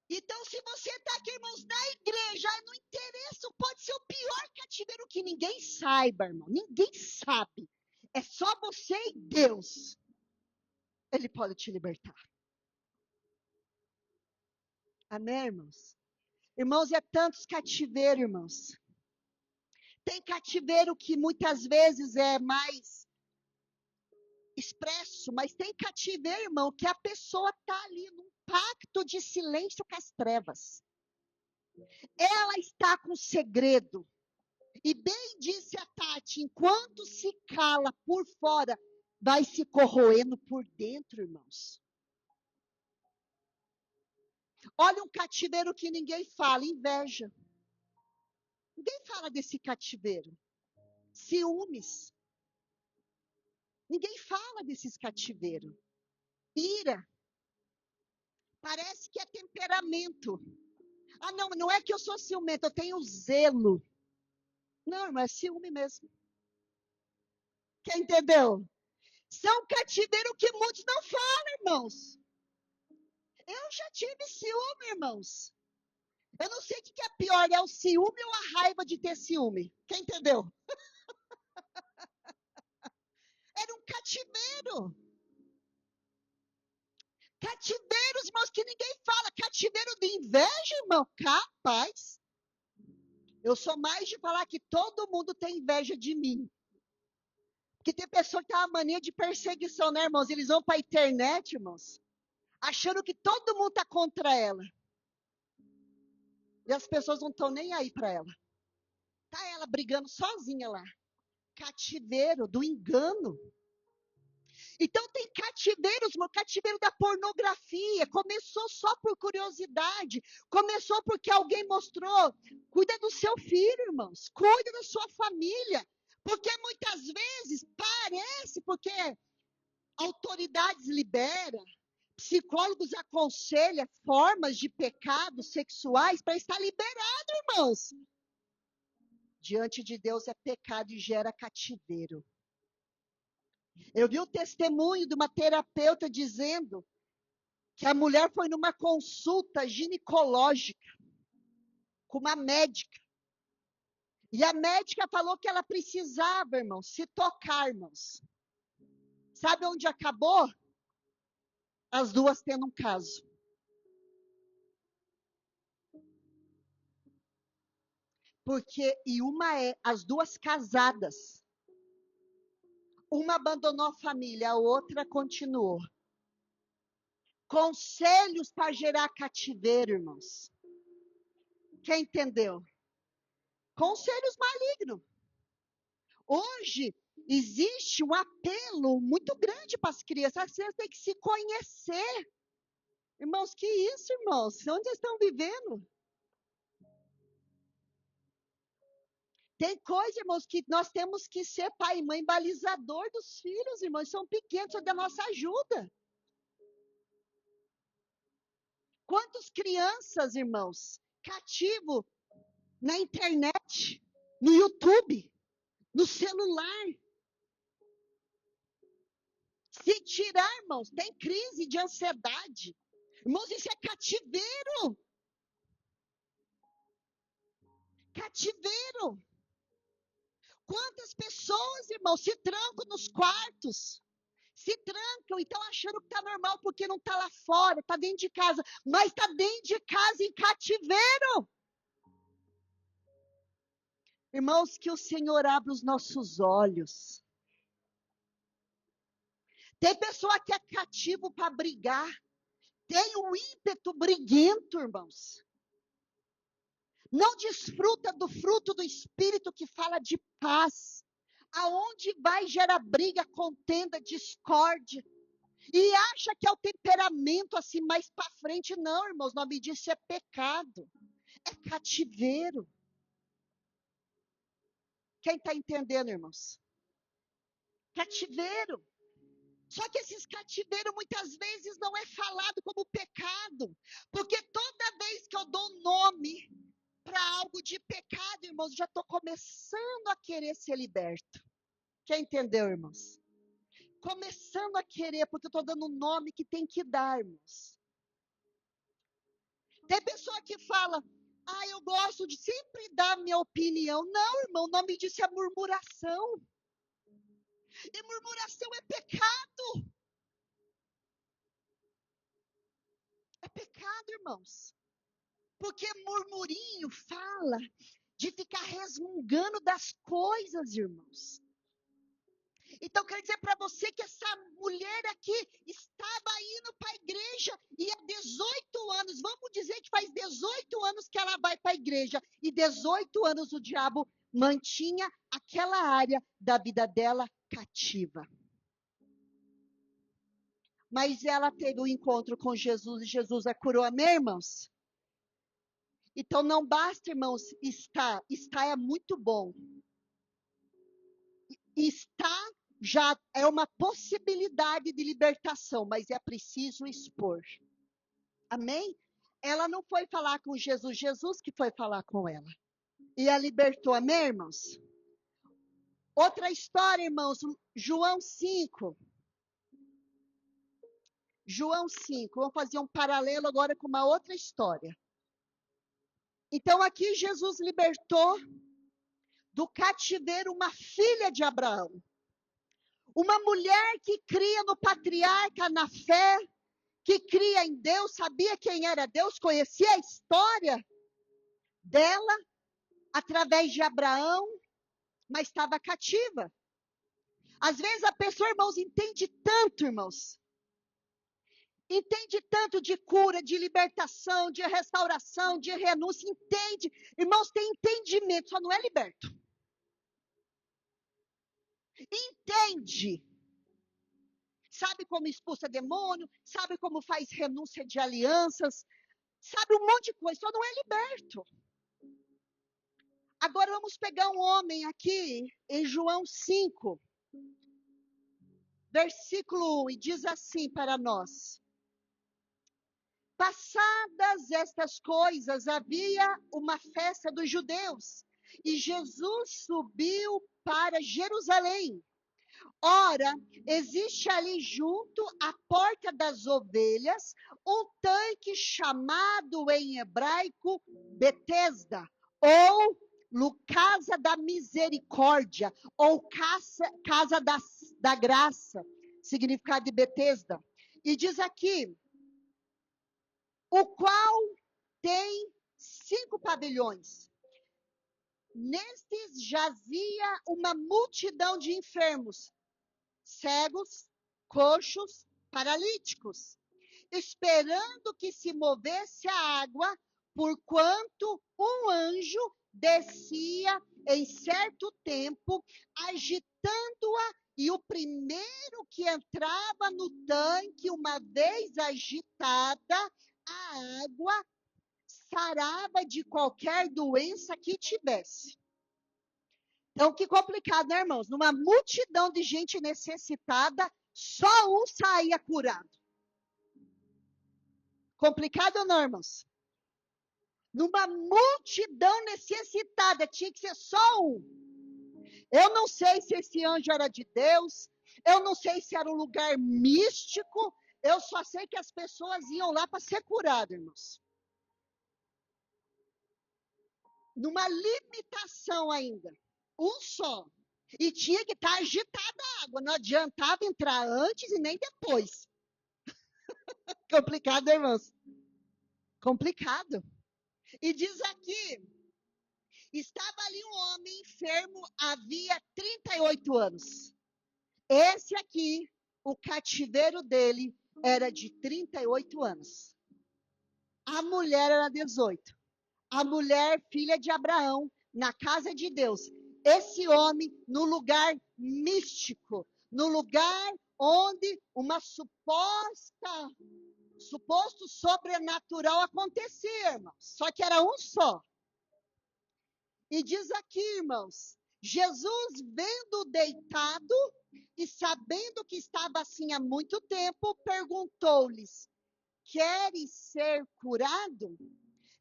Speaker 2: Então, se você está aqui, irmãos, na igreja, não interessa, pode ser o pior cativeiro que ninguém saiba, irmão. Ninguém sabe. É só você e Deus. Ele pode te libertar. Amém, irmãos? Irmãos, é tantos cativeiros, irmãos. Tem cativeiro que muitas vezes é mais expresso, mas tem cativeiro, irmão, que a pessoa está ali num pacto de silêncio com as trevas. Ela está com segredo. E bem disse a Tati, enquanto se cala por fora, vai se corroendo por dentro, irmãos. Olha um cativeiro que ninguém fala, inveja. Ninguém fala desse cativeiro. Ciúmes. Ninguém fala desses cativeiros. Ira. Parece que é temperamento. Ah, não, não é que eu sou ciumento, eu tenho zelo. Não, irmão, é ciúme mesmo. Quem entendeu? São cativeiro que muitos não falam, irmãos. Eu já tive ciúme, irmãos. Eu não sei o que é pior, é o ciúme ou a raiva de ter ciúme. Quem entendeu? Era um cativeiro. Cativeiros, irmãos, que ninguém fala. Cativeiro de inveja, irmão. Capaz. Eu sou mais de falar que todo mundo tem inveja de mim. Porque tem pessoa que tem uma mania de perseguição, né, irmãos? Eles vão para a internet, irmãos, achando que todo mundo está contra ela. E as pessoas não estão nem aí para ela. Tá ela brigando sozinha lá. Cativeiro do engano. Então tem cativeiros, o cativeiro da pornografia. Começou só por curiosidade. Começou porque alguém mostrou. Cuida do seu filho, irmãos. Cuida da sua família. Porque muitas vezes parece, porque autoridades liberam, psicólogos aconselham formas de pecados sexuais para estar liberado, irmãos. Diante de Deus é pecado e gera cativeiro. Eu vi o testemunho de uma terapeuta dizendo que a mulher foi numa consulta ginecológica com uma médica. E a médica falou que ela precisava, irmãos, se tocar, irmãos. Sabe onde acabou? As duas tendo um caso. Porque, as duas casadas. Uma abandonou a família, a outra continuou. Conselhos para gerar cativeiro, irmãos. Quem entendeu? Conselhos malignos. Hoje, existe um apelo muito grande para as crianças. As crianças têm que se conhecer. Irmãos, que isso, irmãos? Onde eles estão vivendo? Tem coisa, irmãos, que nós temos que ser pai e mãe balizador dos filhos, irmãos. São pequenos, são da nossa ajuda. Quantas crianças, irmãos, cativo na internet, no YouTube, no celular. Se tirar, irmãos, tem crise de ansiedade. Irmãos, isso é cativeiro. Cativeiro. Quantas pessoas, irmãos, se trancam nos quartos? Se trancam e estão achando que está normal porque não está lá fora, está dentro de casa. Mas está dentro de casa em cativeiro. Irmãos, que o Senhor abra os nossos olhos. Tem pessoa que é cativo para brigar. Tem um ímpeto briguento, irmãos. Não desfruta do fruto do Espírito que fala de paz. Aonde vai gera briga, contenda, discórdia. E acha que é o temperamento assim mais para frente. Não, irmãos, o nome disso é pecado. É cativeiro. Quem está entendendo, irmãos? Cativeiro. Só que esses cativeiros muitas vezes não é falado como pecado. Porque toda vez que eu dou nome para algo de pecado, irmãos, já estou começando a querer ser liberto. Quem entendeu, irmãos? Começando a querer, porque eu estou dando um nome que tem que dar, irmãos. Tem pessoa que fala, eu gosto de sempre dar minha opinião. Não, irmão, o nome disso é murmuração. E murmuração é pecado. É pecado, irmãos. Porque murmurinho fala de ficar resmungando das coisas, irmãos. Então, quero dizer para você que essa mulher aqui estava indo para a igreja e há 18 anos, vamos dizer que faz 18 anos que ela vai para a igreja, e 18 anos o diabo mantinha aquela área da vida dela cativa. Mas ela teve um encontro com Jesus e Jesus a curou, amém, irmãos? Então, não basta, irmãos, estar é muito bom. Estar já é uma possibilidade de libertação, mas é preciso expor. Amém? Ela não foi falar com Jesus, Jesus que foi falar com ela. E a libertou, amém, irmãos? Outra história, irmãos, João 5. João 5, vamos fazer um paralelo agora com uma outra história. Então, aqui Jesus libertou do cativeiro uma filha de Abraão. Uma mulher que cria no patriarca, na fé, que cria em Deus, sabia quem era Deus, conhecia a história dela, através de Abraão, mas estava cativa. Às vezes a pessoa, irmãos, entende tanto, irmãos. Entende tanto de cura, de libertação, de restauração, de renúncia, entende. Irmãos, tem entendimento, só não é liberto. Entende. Sabe como expulsa demônio, sabe como faz renúncia de alianças, sabe um monte de coisa, só não é liberto. Agora vamos pegar um homem aqui em João 5, versículo 1, e diz assim para nós. Passadas estas coisas, havia uma festa dos judeus, e Jesus subiu para Jerusalém. Ora, existe ali junto à porta das ovelhas um tanque chamado em hebraico Betesda, ou Casa da Misericórdia, ou Casa da Graça, significado de Betesda. E diz aqui, o qual tem 5 pavilhões. Nestes jazia uma multidão de enfermos, cegos, coxos, paralíticos, esperando que se movesse a água, porquanto um anjo descia em certo tempo, agitando-a, e o primeiro que entrava no tanque, uma vez agitada, a água sarava de qualquer doença que tivesse. Então, que complicado, né, irmãos? Numa multidão de gente necessitada, só um saía curado. Complicado ou não, irmãos? Numa multidão necessitada, tinha que ser só um. Eu não sei se esse anjo era de Deus, eu não sei se era um lugar místico, eu só sei que as pessoas iam lá para ser curadas, irmãos. Numa limitação ainda. Um só. E tinha que estar agitada a água. Não adiantava entrar antes e nem depois. Complicado, né, irmãos? Complicado. E diz aqui, estava ali um homem enfermo havia 38 anos. Esse aqui, o cativeiro dele era de 38 anos. A mulher era 18. A mulher, filha de Abraão, na casa de Deus. Esse homem no lugar místico, no lugar onde uma suposto sobrenatural acontecia, irmãos. Só que era um só. E diz aqui, irmãos, Jesus vendo deitado e sabendo que estava assim há muito tempo, perguntou-lhes: queres ser curado?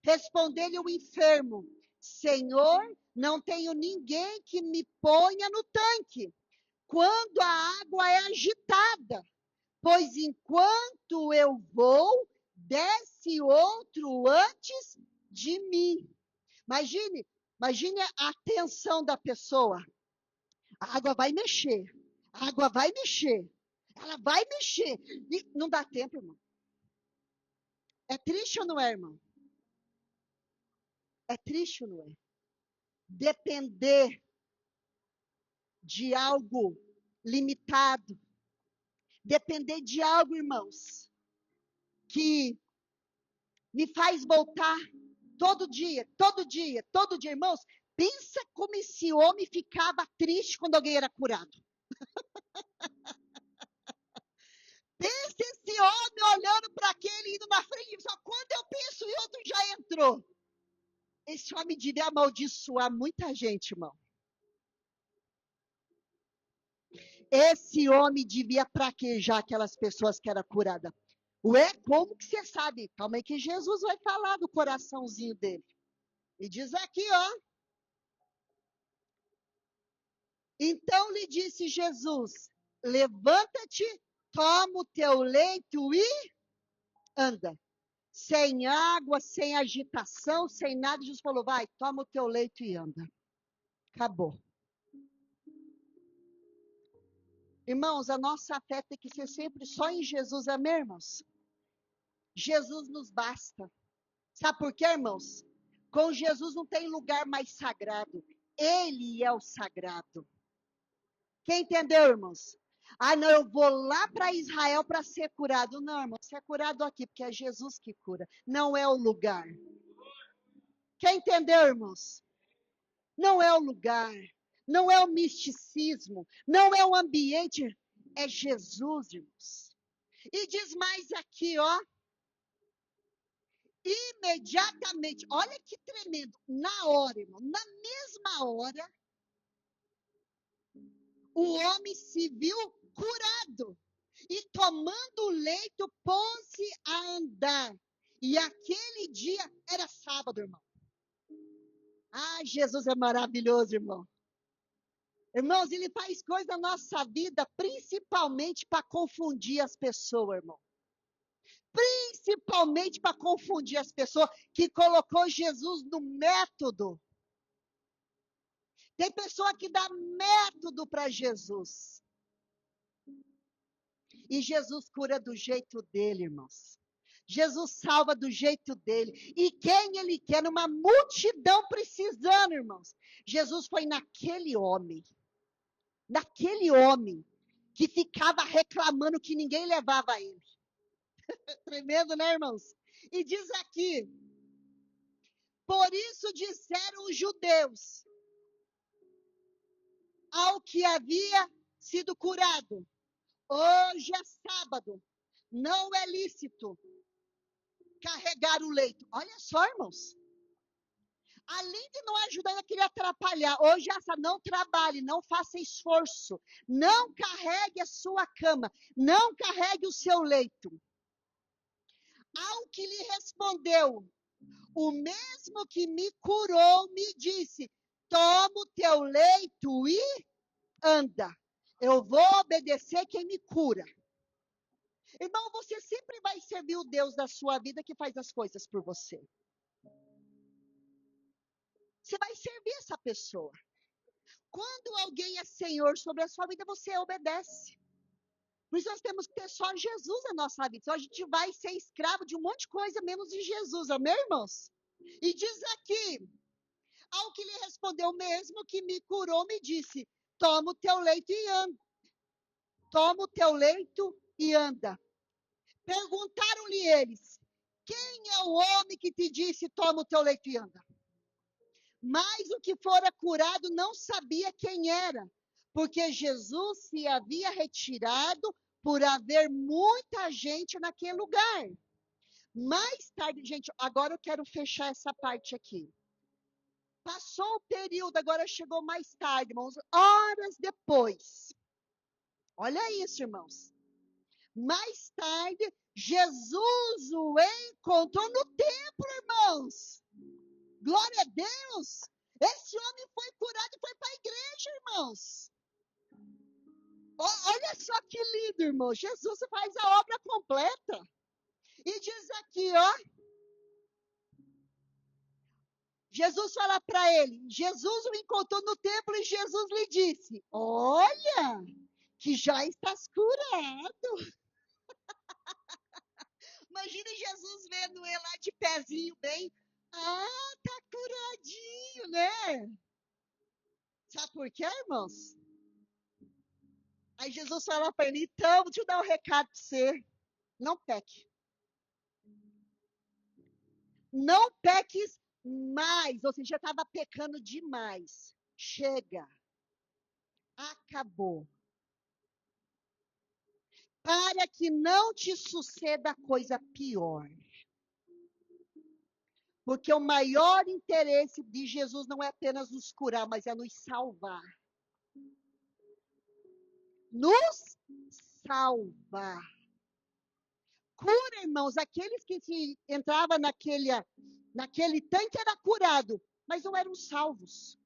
Speaker 2: Respondeu-lhe o enfermo: Senhor, não tenho ninguém que me ponha no tanque quando a água é agitada, pois enquanto eu vou, desce outro antes de mim. Imagine a tensão da pessoa. A água vai mexer, a água vai mexer, ela vai mexer. E não dá tempo, irmão. É triste ou não é, irmão? É triste ou não é? Depender de algo limitado, depender de algo, irmãos, que me faz voltar todo dia, irmãos. Pensa como esse homem ficava triste quando alguém era curado. Pensa esse homem olhando para aquele indo na frente, só quando eu penso e outro já entrou. Esse homem devia amaldiçoar muita gente, irmão. Esse homem devia praquejar aquelas pessoas que eram curadas. Ué, como que você sabe? Calma aí que Jesus vai falar do coraçãozinho dele. E diz aqui, ó. Então lhe disse Jesus: levanta-te, toma o teu leito e anda. Sem água, sem agitação, sem nada, Jesus falou: vai, toma o teu leito e anda. Acabou. Irmãos, a nossa fé tem que ser sempre só em Jesus, amém, irmãos? Jesus nos basta. Sabe por quê, irmãos? Com Jesus não tem lugar mais sagrado. Ele é o sagrado. Quem entendeu, irmãos? Ah, não, eu vou lá para Israel para ser curado. Não, irmão, você é curado aqui, porque é Jesus que cura. Não é o lugar. Quem entendeu, irmãos? Não é o lugar. Não é o misticismo. Não é o ambiente. É Jesus, irmãos. E diz mais aqui, ó. Imediatamente, olha que tremendo. Na hora, irmão, na mesma hora, o homem se viu curado. E tomando o leito, pôs-se a andar. E aquele dia era sábado, irmão. Ah, Jesus é maravilhoso, irmão. Irmãos, ele faz coisa na nossa vida, principalmente para confundir as pessoas, irmão. Principalmente para confundir as pessoas, que colocou Jesus no método. Tem pessoa que dá método para Jesus. E Jesus cura do jeito dele, irmãos. Jesus salva do jeito dele. E quem ele quer, numa multidão precisando, irmãos. Jesus foi naquele homem que ficava reclamando que ninguém levava ele. Tremendo, né, irmãos? E diz aqui, por isso disseram os judeus ao que havia sido curado: hoje é sábado, não é lícito carregar o leito. Olha só, irmãos. Além de não ajudar, ainda queria atrapalhar. Hoje essa, não trabalhe, não faça esforço, não carregue a sua cama, não carregue o seu leito. Ao que lhe respondeu, o mesmo que me curou me disse: toma o teu leito e anda. Eu vou obedecer quem me cura. Irmão, você sempre vai servir o Deus da sua vida que faz as coisas por você. Você vai servir essa pessoa. Quando alguém é Senhor sobre a sua vida, você obedece. Por isso nós temos que ter só Jesus na nossa vida. Senão a gente vai ser escravo de um monte de coisa, menos de Jesus. Amém, irmãos? E diz aqui, ao que lhe respondeu mesmo, que me curou, me disse: toma o teu leito e anda. Toma o teu leito e anda. Perguntaram-lhe eles: quem é o homem que te disse: toma o teu leito e anda? Mas o que fora curado não sabia quem era, porque Jesus se havia retirado por haver muita gente naquele lugar. Mais tarde, gente, agora eu quero fechar essa parte aqui. Passou o período, agora chegou mais tarde, irmãos, horas depois. Olha isso, irmãos. Mais tarde, Jesus o encontrou no templo, irmãos. Glória a Deus! Esse homem foi curado e foi para a igreja, irmãos. Olha só que lindo, irmão. Jesus faz a obra completa. E diz aqui, ó. Jesus fala para ele. Jesus o encontrou no templo e Jesus lhe disse: olha, que já estás curado. Imagina Jesus vendo ele lá de pezinho bem. Ah, tá curadinho, né? Sabe por quê, irmãos? Aí Jesus fala para ele: então, deixa eu dar um recado para você. Não peque. Não peques mais. Ou seja, já estava pecando demais. Chega. Acabou. Para que não te suceda coisa pior. Porque o maior interesse de Jesus não é apenas nos curar, mas é nos salvar. Nos salvar. Cura, irmãos, aqueles que se entravam naquele tanque era curado, mas não eram salvos.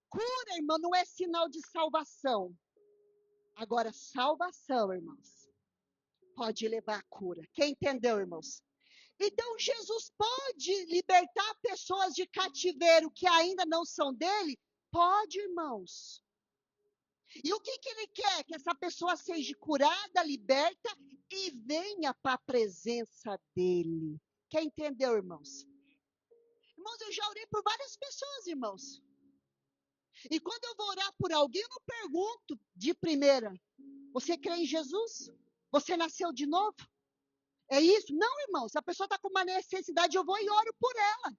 Speaker 2: Cura, irmão, não é sinal de salvação. Agora, salvação, irmãos, pode levar à cura. Quem entendeu, irmãos? Então, Jesus pode libertar pessoas de cativeiro que ainda não são dele? Pode, irmãos. E o que ele quer? Que essa pessoa seja curada, liberta e venha para a presença dele. Quem entendeu, irmãos? Irmãos, eu já orei por várias pessoas, irmãos. E quando eu vou orar por alguém, eu não pergunto de primeira: você crê em Jesus? Você nasceu de novo? É isso? Não, irmãos. Se a pessoa está com uma necessidade, eu vou e oro por ela.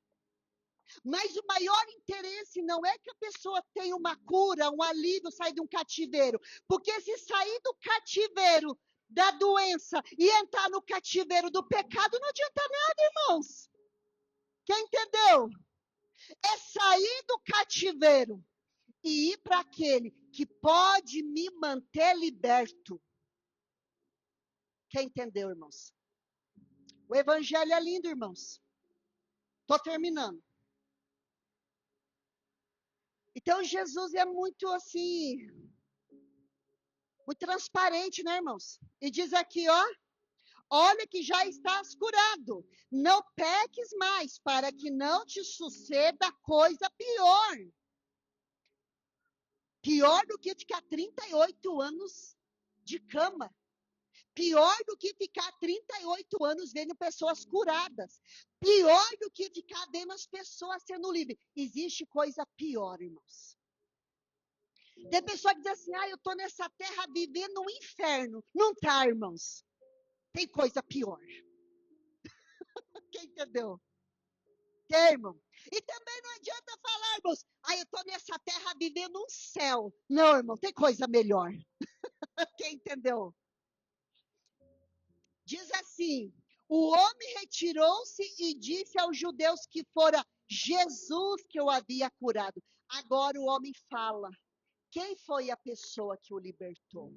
Speaker 2: Mas o maior interesse não é que a pessoa tenha uma cura, um alívio, sair de um cativeiro. Porque se sair do cativeiro da doença e entrar no cativeiro do pecado, não adianta nada, irmãos. Quem entendeu? É sair do cativeiro e ir para aquele que pode me manter liberto. Quem entendeu, irmãos? O evangelho é lindo, irmãos. Estou terminando. Então, Jesus é muito assim, muito transparente, né, irmãos? E diz aqui, ó, olha que já estás curado. Não peques mais, para que não te suceda coisa pior. Pior do que ficar 38 anos de cama. Pior do que ficar 38 anos vendo pessoas curadas. Pior do que ficar vendo as pessoas sendo livres. Existe coisa pior, irmãos. Tem pessoa que diz assim, eu estou nessa terra vivendo um inferno. Não tá, irmãos. Tem coisa pior. Quem entendeu? Tem, irmão. E também não adianta falar, irmãos, eu estou nessa terra vivendo um céu. Não, irmão, tem coisa melhor. Quem entendeu? Diz assim, o homem retirou-se e disse aos judeus que fora Jesus que o havia curado. Agora o homem fala, quem foi a pessoa que o libertou?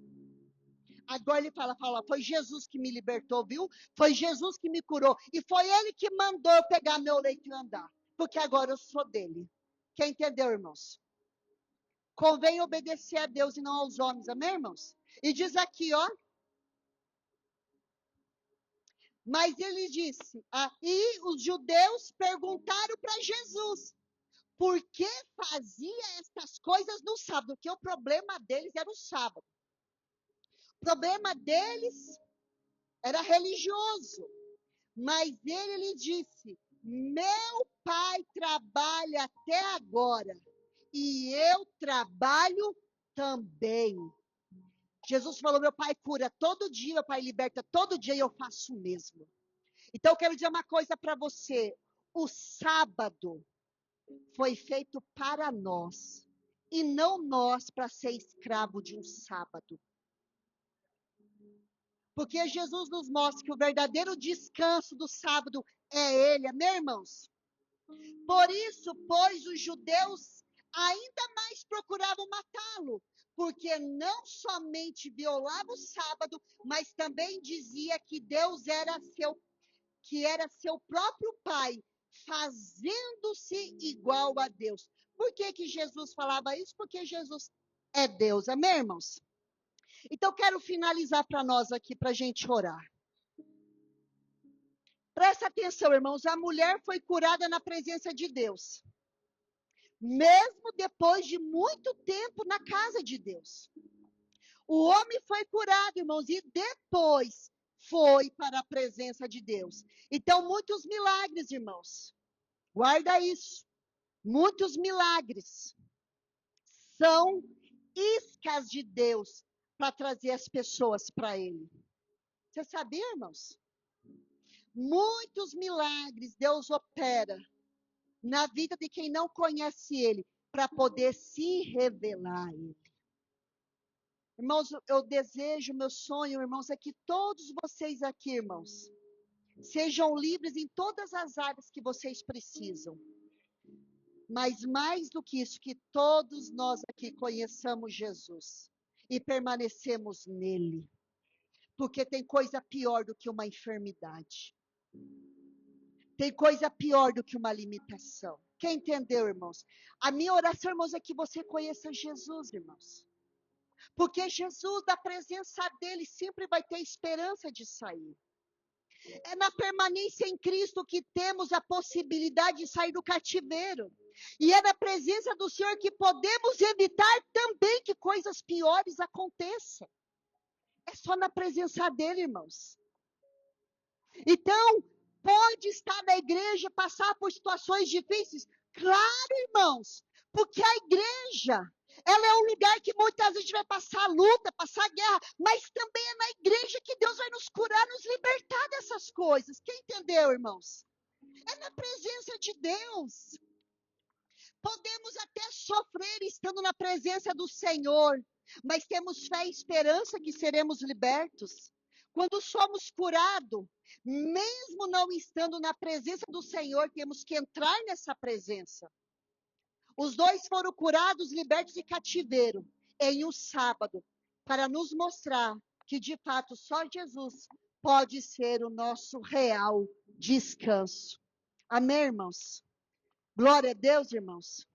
Speaker 2: Agora ele fala, foi Jesus que me libertou, viu? Foi Jesus que me curou. E foi ele que mandou eu pegar meu leito e andar. Porque agora eu sou dele. Quem entendeu, irmãos? Convém obedecer a Deus e não aos homens, amém, irmãos? E diz aqui, mas ele disse, e os judeus perguntaram para Jesus, por que fazia estas coisas no sábado? Porque o problema deles era o sábado. O problema deles era religioso. Mas ele lhe disse, meu pai trabalha até agora, e eu trabalho também. Jesus falou, meu pai cura todo dia, meu pai liberta todo dia, e eu faço o mesmo. Então eu quero dizer uma coisa para você, o sábado foi feito para nós, e não nós para ser escravo de um sábado. Porque Jesus nos mostra que o verdadeiro descanso do sábado é ele, amém, irmãos? Por isso, pois, os judeus ainda mais procuravam matá-lo, porque não somente violava o sábado, mas também dizia que Deus era seu próprio pai, fazendo-se igual a Deus. Por que Jesus falava isso? Porque Jesus é Deus, amém, irmãos? Então, quero finalizar para nós aqui, para a gente orar. Presta atenção, irmãos, a mulher foi curada na presença de Deus. Mesmo depois de muito tempo na casa de Deus. O homem foi curado, irmãos, e depois foi para a presença de Deus. Então, muitos milagres, irmãos. Guarda isso. Muitos milagres são iscas de Deus para trazer as pessoas para Ele. Você sabia, irmãos? Muitos milagres Deus opera na vida de quem não conhece Ele, para poder se revelar a Ele. Irmãos, eu desejo, meu sonho, irmãos, é que todos vocês aqui, irmãos, sejam livres em todas as áreas que vocês precisam. Mas mais do que isso, que todos nós aqui conheçamos Jesus e permanecemos nele. Porque tem coisa pior do que uma enfermidade. Tem coisa pior do que uma limitação. Quem entendeu, irmãos? A minha oração, irmãos, é que você conheça Jesus, irmãos. Porque Jesus, da presença dele, sempre vai ter esperança de sair. É na permanência em Cristo que temos a possibilidade de sair do cativeiro. E é na presença do Senhor que podemos evitar também que coisas piores aconteçam. É só na presença dele, irmãos. Então, pode estar na igreja, passar por situações difíceis? Claro, irmãos, porque a igreja, ela é um lugar que muitas vezes a gente vai passar luta, passar guerra, mas também é na igreja que Deus vai nos curar, nos libertar dessas coisas. Quem entendeu, irmãos? É na presença de Deus. Podemos até sofrer estando na presença do Senhor, mas temos fé e esperança que seremos libertos. Quando somos curados, mesmo não estando na presença do Senhor, temos que entrar nessa presença. Os dois foram curados, libertos de cativeiro, em um sábado, para nos mostrar que, de fato, só Jesus pode ser o nosso real descanso. Amém, irmãos? Glória a Deus, irmãos.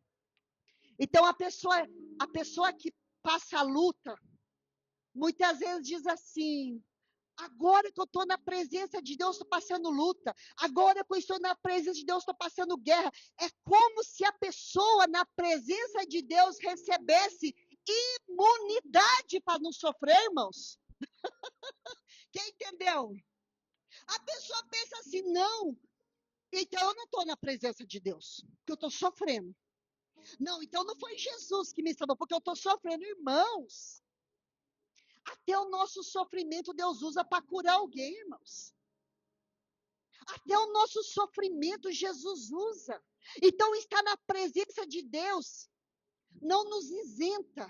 Speaker 2: Então, a pessoa que passa a luta, muitas vezes diz assim, agora que eu estou na presença de Deus, estou passando luta. Agora que eu estou na presença de Deus, estou passando guerra. É como se a pessoa na presença de Deus recebesse imunidade para não sofrer, irmãos. Quem entendeu? A pessoa pensa assim, não, então eu não estou na presença de Deus, porque eu estou sofrendo. Não, então não foi Jesus que me salvou, porque eu estou sofrendo. Irmãos, até o nosso sofrimento Deus usa para curar alguém, irmãos. Até o nosso sofrimento Jesus usa. Então, estar na presença de Deus não nos isenta.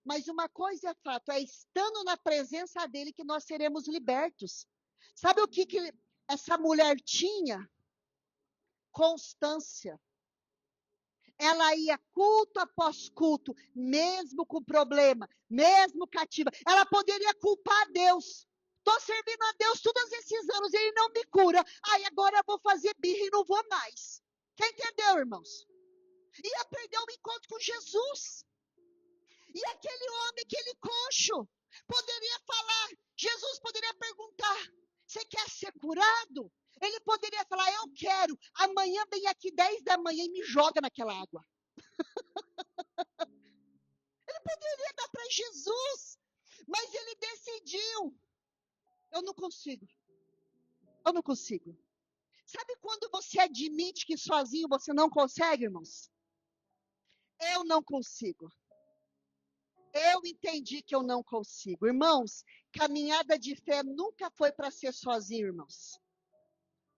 Speaker 2: Mas uma coisa é fato, é estando na presença dele que nós seremos libertos. Sabe o que essa mulher tinha? Constância. Ela ia culto após culto, mesmo com problema, mesmo cativa. Ela poderia culpar a Deus. Estou servindo a Deus todos esses anos, ele não me cura. Aí agora eu vou fazer birra e não vou mais. Quem entendeu, irmãos? Ia perder o encontro com Jesus. E aquele homem, aquele coxo, poderia falar, Jesus poderia perguntar, você quer ser curado? Ele poderia falar, eu quero, amanhã vem aqui 10 da manhã e me joga naquela água. Ele poderia dar para Jesus, mas ele decidiu, eu não consigo. Sabe quando você admite que sozinho você não consegue, irmãos? Eu não consigo. Eu entendi que eu não consigo. Irmãos, caminhada de fé nunca foi para ser sozinho, irmãos.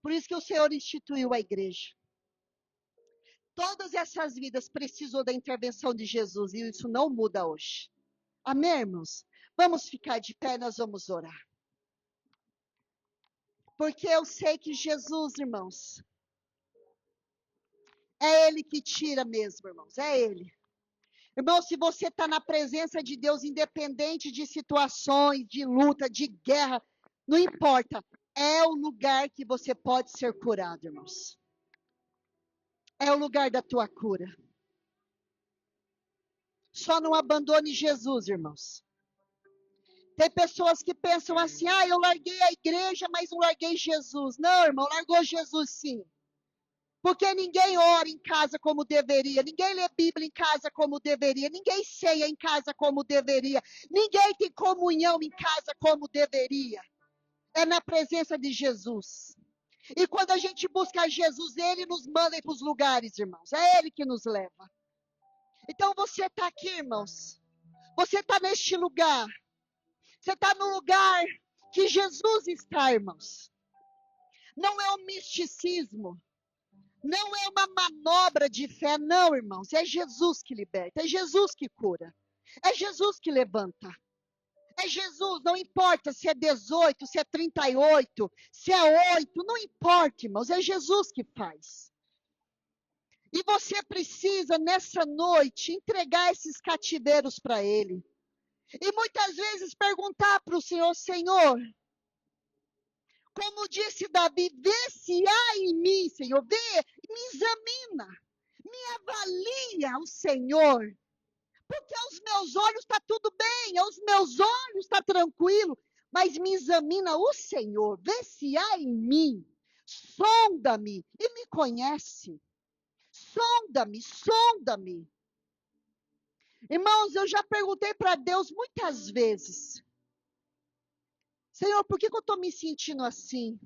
Speaker 2: Por isso que o Senhor instituiu a igreja. Todas essas vidas precisam da intervenção de Jesus e isso não muda hoje. Amém, irmãos? Vamos ficar de pé, nós vamos orar. Porque eu sei que Jesus, irmãos, é Ele que tira mesmo, irmãos, é Ele. Irmão, se você está na presença de Deus, independente de situações, de luta, de guerra, não importa. É o lugar que você pode ser curado, irmãos. É o lugar da tua cura. Só não abandone Jesus, irmãos. Tem pessoas que pensam assim, eu larguei a igreja, mas não larguei Jesus. Não, irmão, largou Jesus sim. Porque ninguém ora em casa como deveria, ninguém lê Bíblia em casa como deveria, ninguém ceia em casa como deveria, ninguém tem comunhão em casa como deveria. É na presença de Jesus. E quando a gente busca Jesus, Ele nos manda para os lugares, irmãos. É Ele que nos leva. Então você está aqui, irmãos. Você está neste lugar. Você está no lugar que Jesus está, irmãos. Não é um misticismo. Não é uma manobra de fé, não, irmãos. É Jesus que liberta, é Jesus que cura, é Jesus que levanta. É Jesus, não importa se é 18, se é 38, se é 8, não importa, irmãos, é Jesus que faz. E você precisa, nessa noite, entregar esses cativeiros para Ele. E muitas vezes perguntar para o Senhor, Senhor, como disse Davi, vê se há em mim, Senhor, vê, me examina, me avalia o Senhor, porque aos meus olhos está tudo bem, aos meus olhos está tranquilo, mas me examina o Senhor, vê se há em mim, sonda-me e me conhece, sonda-me. Irmãos, eu já perguntei para Deus muitas vezes, Senhor, por que eu estou me sentindo assim?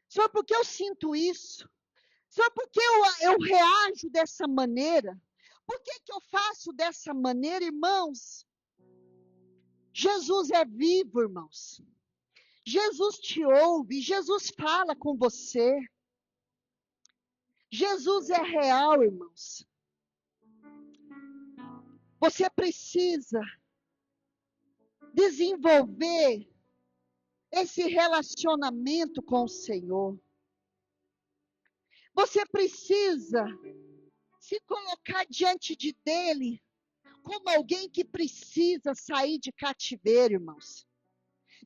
Speaker 2: Senhor, por que eu sinto isso? Senhor, por que eu reajo dessa maneira? Por que eu faço dessa maneira, irmãos? Jesus é vivo, irmãos. Jesus te ouve, Jesus fala com você. Jesus é real, irmãos. Você precisa desenvolver esse relacionamento com o Senhor. Você precisa se colocar diante dele como alguém que precisa sair de cativeiro, irmãos.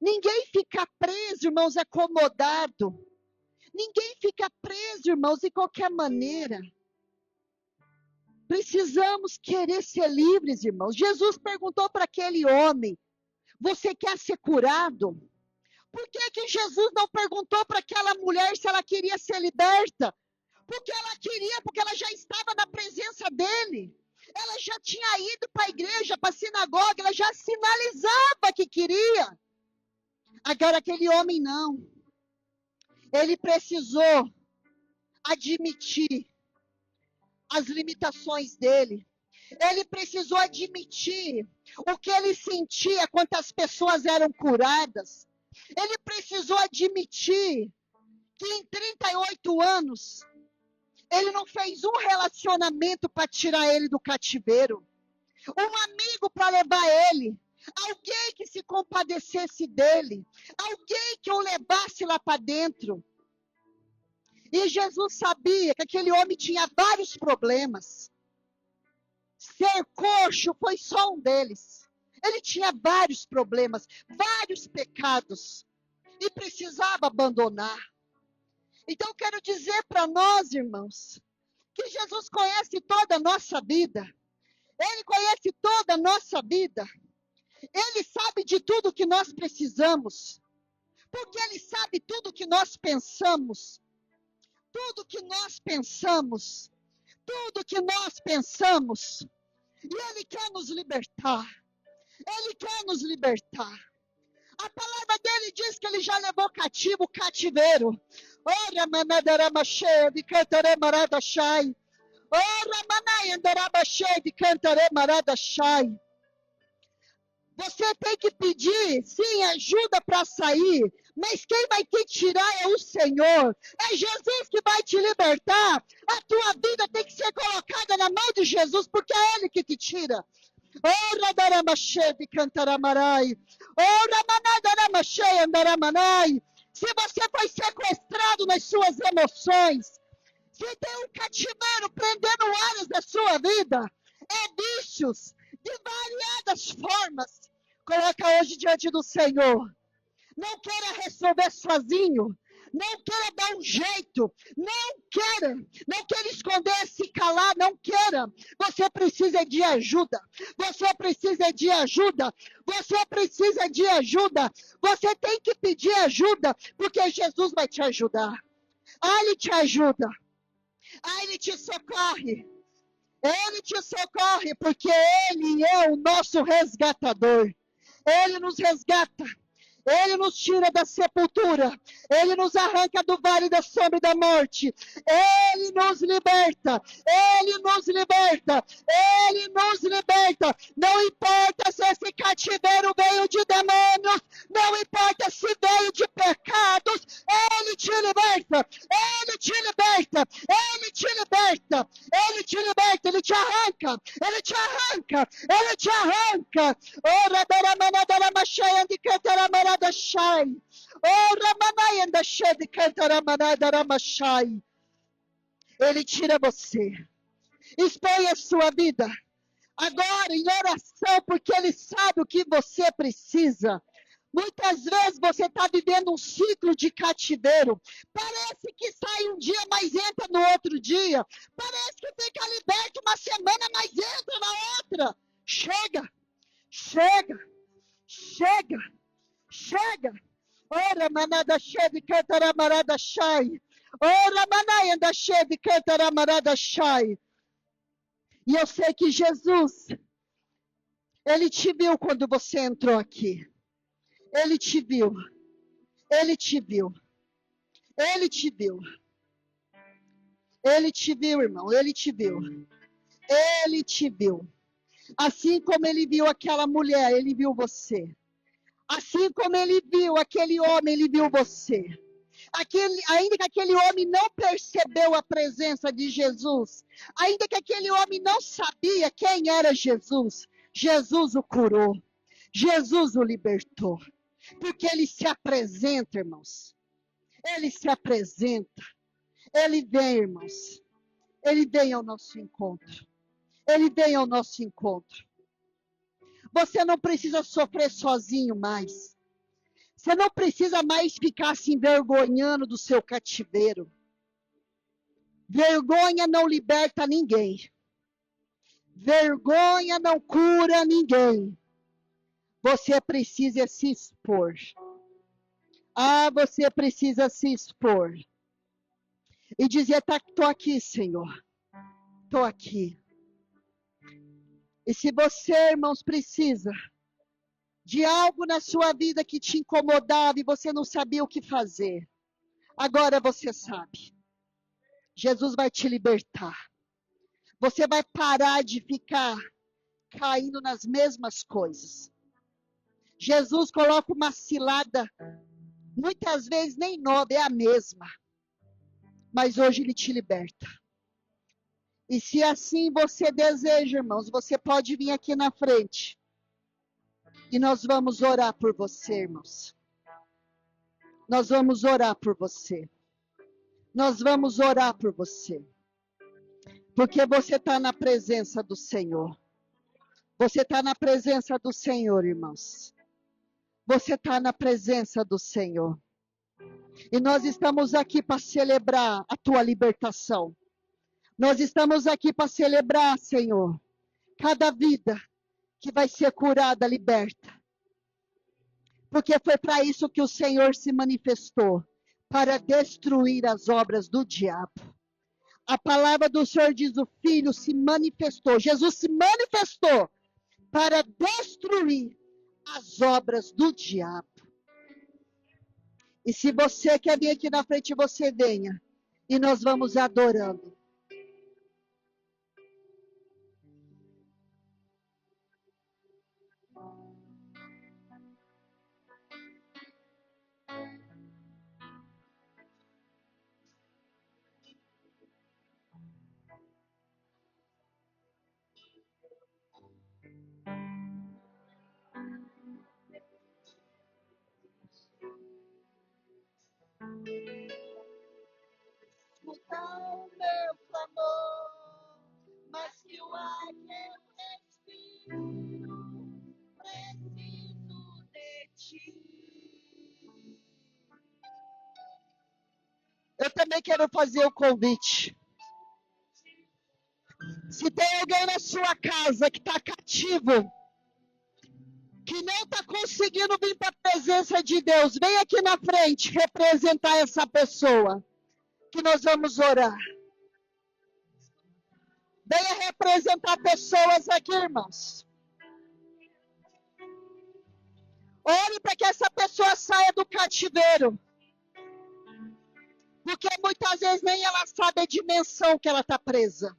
Speaker 2: Ninguém fica preso, irmãos, acomodado. Ninguém fica preso, irmãos, de qualquer maneira. Precisamos querer ser livres, irmãos. Jesus perguntou para aquele homem, você quer ser curado? Por que Jesus não perguntou para aquela mulher se ela queria ser liberta? Porque ela queria, porque ela já estava na presença dele. Ela já tinha ido para a igreja, para a sinagoga, ela já sinalizava que queria. Agora aquele homem não. Ele precisou admitir as limitações dele. Ele precisou admitir o que ele sentia quando as pessoas eram curadas. Ele precisou admitir que em 38 anos, ele não fez um relacionamento para tirar ele do cativeiro. Um amigo para levar ele. Alguém que se compadecesse dele. Alguém que o levasse lá para dentro. E Jesus sabia que aquele homem tinha vários problemas. Ser coxo foi só um deles. Ele tinha vários problemas, vários pecados. E precisava abandonar. Então, eu quero dizer para nós, irmãos, que Jesus conhece toda a nossa vida. Ele conhece toda a nossa vida. Ele sabe de tudo que nós precisamos. Porque Ele sabe tudo que nós pensamos. Tudo que nós pensamos. Tudo que nós pensamos. E Ele quer nos libertar. Ele quer nos libertar. A palavra dele diz que ele já levou cativo o cativeiro. Ora, manadarama cheia de cantaré marada shai. Ora, manayandaraba cheia de cantaré marada shai. Você tem que pedir, sim, ajuda para sair. Mas quem vai te tirar é o Senhor. É Jesus que vai te libertar. A tua vida tem que ser colocada na mão de Jesus, porque é Ele que te tira. Ora, daramache de cantaramarai. Ora, manadaramashe andaramanai. Se você foi sequestrado nas suas emoções, se tem um cativeiro prendendo áreas da sua vida, é vícios de variadas formas. Coloca hoje diante do Senhor. Não queira resolver sozinho. Não queira dar um jeito. Não queira esconder, se calar. Não queira. Você precisa de ajuda. Você precisa de ajuda. Você precisa de ajuda. Você tem que pedir ajuda, porque Jesus vai te ajudar. Ele te ajuda. Ele te socorre. Ele te socorre, porque Ele é o nosso resgatador. Ele nos resgata. Ele nos tira da sepultura. Ele nos arranca do vale da sombra e da morte. Ele nos liberta. Ele nos liberta. Ele nos liberta. Não importa se esse cativeiro veio de demônios. Não importa se veio de pecados. Ele te liberta. Ele te liberta. Ele te liberta. Ele te liberta. Ele te arranca. Ele te arranca. Ele te arranca. Ora, daramanadaramachaya de cantaramara. Ele tira você. Exponha a sua vida agora em oração, porque Ele sabe o que você precisa. Muitas vezes você está vivendo um ciclo de cativeiro. Parece que sai um dia, mas entra no outro dia. Parece que fica liberto uma semana, mas entra na outra. Chega. Ora, manada cheia de cantaramarada shai. Ora, manaianda cheia de cantaramarada shai. E eu sei que Jesus, Ele te viu quando você entrou aqui. Ele te viu. Ele te viu. Ele te viu. Ele te viu, irmão. Ele te viu. Ele te viu. Assim como Ele viu aquela mulher, Ele viu você. Assim como Ele viu aquele homem, Ele viu você. Ainda que aquele homem não percebeu a presença de Jesus, ainda que aquele homem não sabia quem era Jesus, Jesus o curou. Jesus o libertou. Porque Ele se apresenta, irmãos. Ele se apresenta. Ele vem, irmãos. Ele vem ao nosso encontro. Ele vem ao nosso encontro. Você não precisa sofrer sozinho mais. Você não precisa mais ficar se envergonhando do seu cativeiro. Vergonha não liberta ninguém. Vergonha não cura ninguém. Você precisa se expor. Você precisa se expor. E dizer, estou aqui, Senhor. Estou aqui. E se você, irmãos, precisa de algo na sua vida que te incomodava e você não sabia o que fazer, agora você sabe. Jesus vai te libertar. Você vai parar de ficar caindo nas mesmas coisas. Jesus coloca uma cilada, muitas vezes nem nova, é a mesma. Mas hoje ele te liberta. E se assim você deseja, irmãos, você pode vir aqui na frente. E nós vamos orar por você, irmãos. Nós vamos orar por você. Nós vamos orar por você. Porque você está na presença do Senhor. Você está na presença do Senhor, irmãos. Você está na presença do Senhor. E nós estamos aqui para celebrar a tua libertação. Nós estamos aqui para celebrar, Senhor, cada vida que vai ser curada, liberta. Porque foi para isso que o Senhor se manifestou, para destruir as obras do diabo. A palavra do Senhor diz: o Filho se manifestou, Jesus se manifestou para destruir as obras do diabo. E se você quer vir aqui na frente, você venha. E nós vamos adorando. Escutar o meu clamor, mas que o ar que eu respiro, preciso de ti. Eu também quero fazer o convite. Se tem alguém na sua casa que está cativo, que não está conseguindo vir para a presença de Deus, vem aqui na frente representar essa pessoa, que nós vamos orar. Venha representar pessoas aqui, irmãos. Ore para que essa pessoa saia do cativeiro. Porque muitas vezes nem ela sabe a dimensão que ela está presa.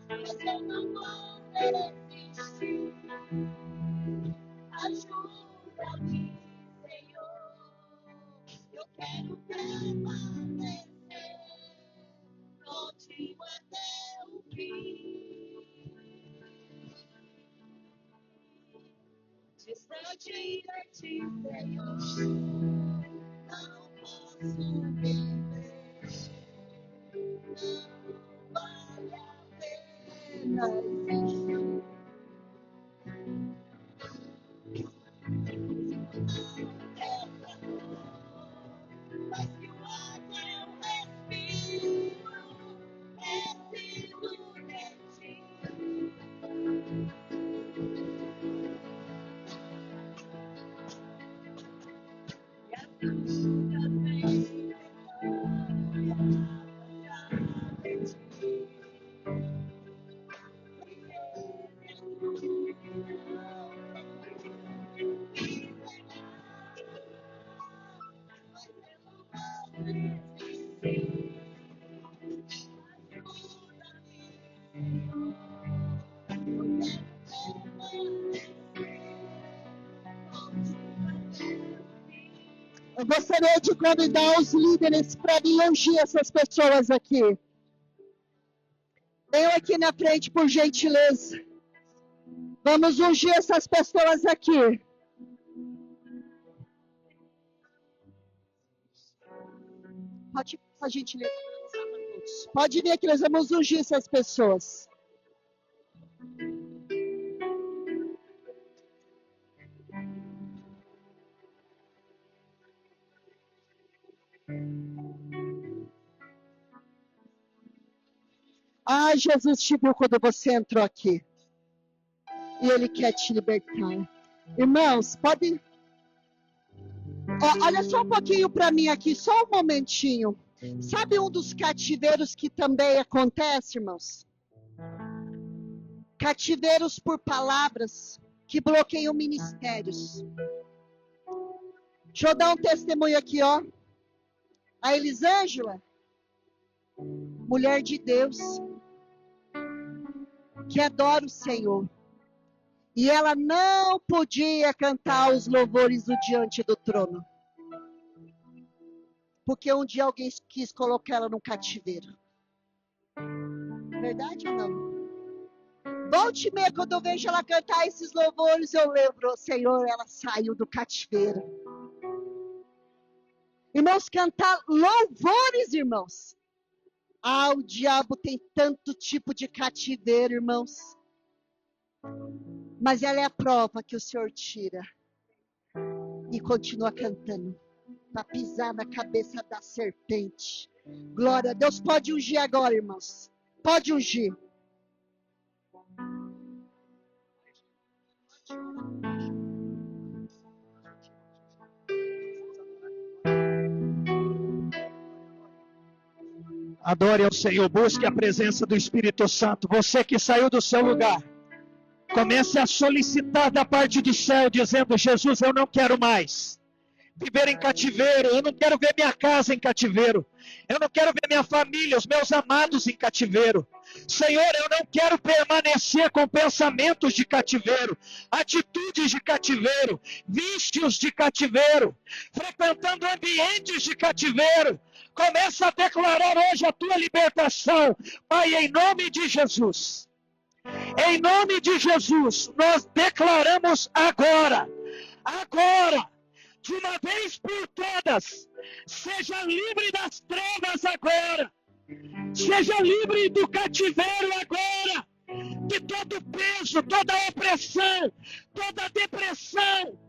Speaker 2: Mas eu não vou desistir. Ajuda-me, Senhor. Eu quero permanecer contigo até o fim. Distante de ti, Senhor, não posso viver. Não vale a pena existir. Mas que o ar que eu respiro, preciso de ti. E as dúvidas vêm de ti. Eu gostaria de convidar os líderes para vir ungir essas pessoas aqui. Venham aqui na frente, por gentileza. Vamos ungir essas pessoas aqui. Pode, por gentileza. Pode vir aqui, nós vamos ungir essas pessoas. Ah, Mas Jesus te viu quando você entrou aqui. E Ele quer te libertar. Irmãos, podem... olha só um pouquinho para mim aqui, só um momentinho. Sabe um dos cativeiros que também acontece, irmãos? Cativeiros por palavras que bloqueiam ministérios. Deixa eu dar um testemunho aqui, ó. A Elisângela, mulher de Deus, que adora o Senhor. E ela não podia cantar os louvores do diante do trono. Porque um dia alguém quis colocar ela num cativeiro. Verdade ou não? Volte e meia, quando eu vejo ela cantar esses louvores, eu lembro, Senhor, ela saiu do cativeiro. Irmãos, cantar louvores, irmãos. O diabo tem tanto tipo de cativeiro, irmãos. Mas ela é a prova que o Senhor tira. E continua cantando. Para pisar na cabeça da serpente. Glória a Deus. Pode ungir agora, irmãos. Pode ungir.
Speaker 4: Adore ao Senhor, busque a presença do Espírito Santo. Você que saiu do seu lugar, comece a solicitar da parte do céu, dizendo: Jesus, eu não quero mais viver em cativeiro, eu não quero ver minha casa em cativeiro, eu não quero ver minha família, os meus amados em cativeiro. Senhor, eu não quero permanecer com pensamentos de cativeiro, atitudes de cativeiro, vícios de cativeiro, frequentando ambientes de cativeiro. Começa a declarar hoje a tua libertação, Pai, em nome de Jesus. Em nome de Jesus, nós declaramos agora, de uma vez por todas, seja livre das trevas agora, seja livre do cativeiro agora, de todo peso, toda opressão, toda depressão,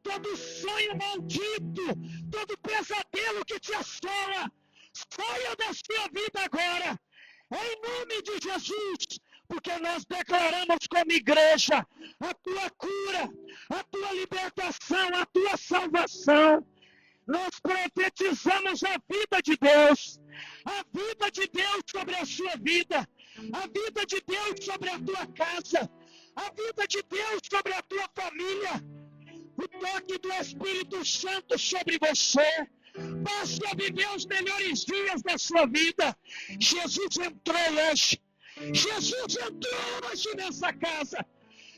Speaker 4: todo sonho maldito, todo pesadelo que te assola, saia da sua vida agora, em nome de Jesus, porque nós declaramos como igreja a tua cura, a tua libertação, a tua salvação. Nós profetizamos a vida de Deus sobre a sua vida, a vida de Deus sobre a tua casa, a vida de Deus sobre a tua família. O toque do Espírito Santo sobre você. Passe a viver os melhores dias da sua vida. Jesus entrou hoje. Jesus entrou hoje nessa casa.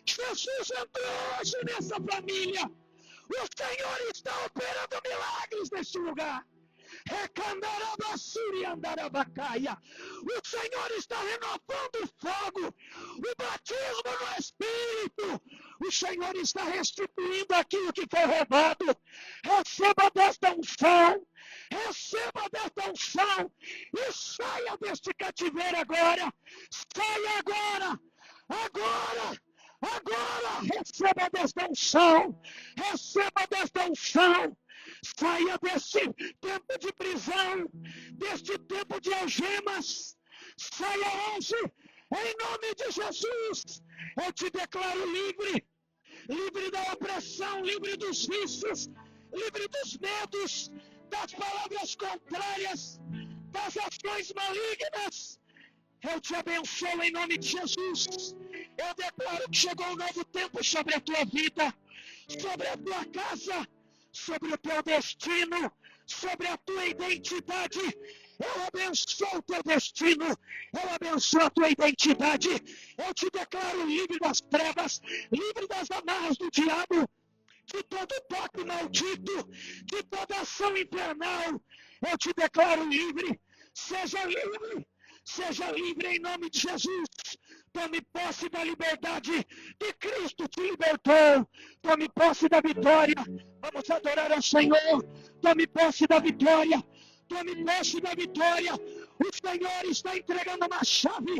Speaker 4: Jesus entrou hoje nessa família. O Senhor está operando milagres neste lugar. O Senhor está renovando o fogo, o batismo no Espírito. O Senhor está restituindo aquilo que foi roubado. Receba desta unção, e saia deste cativeiro agora. Saia agora. Receba desta unção. Saia desse tempo de prisão, deste tempo de algemas. Saia hoje, em nome de Jesus. Eu te declaro livre da opressão, livre dos vícios, livre dos medos, das palavras contrárias, das ações malignas. Eu te abençoo em nome de Jesus. Eu declaro que chegou um novo tempo sobre a tua vida, sobre a tua casa, sobre o teu destino, sobre a tua identidade. Eu abençoo o teu destino, eu abençoo a tua identidade. Eu te declaro livre das trevas, livre das amarras do diabo, de todo toque maldito, de toda ação infernal. Eu te declaro livre. Seja livre em nome de Jesus. Tome posse da liberdade que Cristo te libertou. Tome posse da vitória. Vamos adorar ao Senhor. Tome posse da vitória. Tome posse da vitória. O Senhor está entregando uma chave.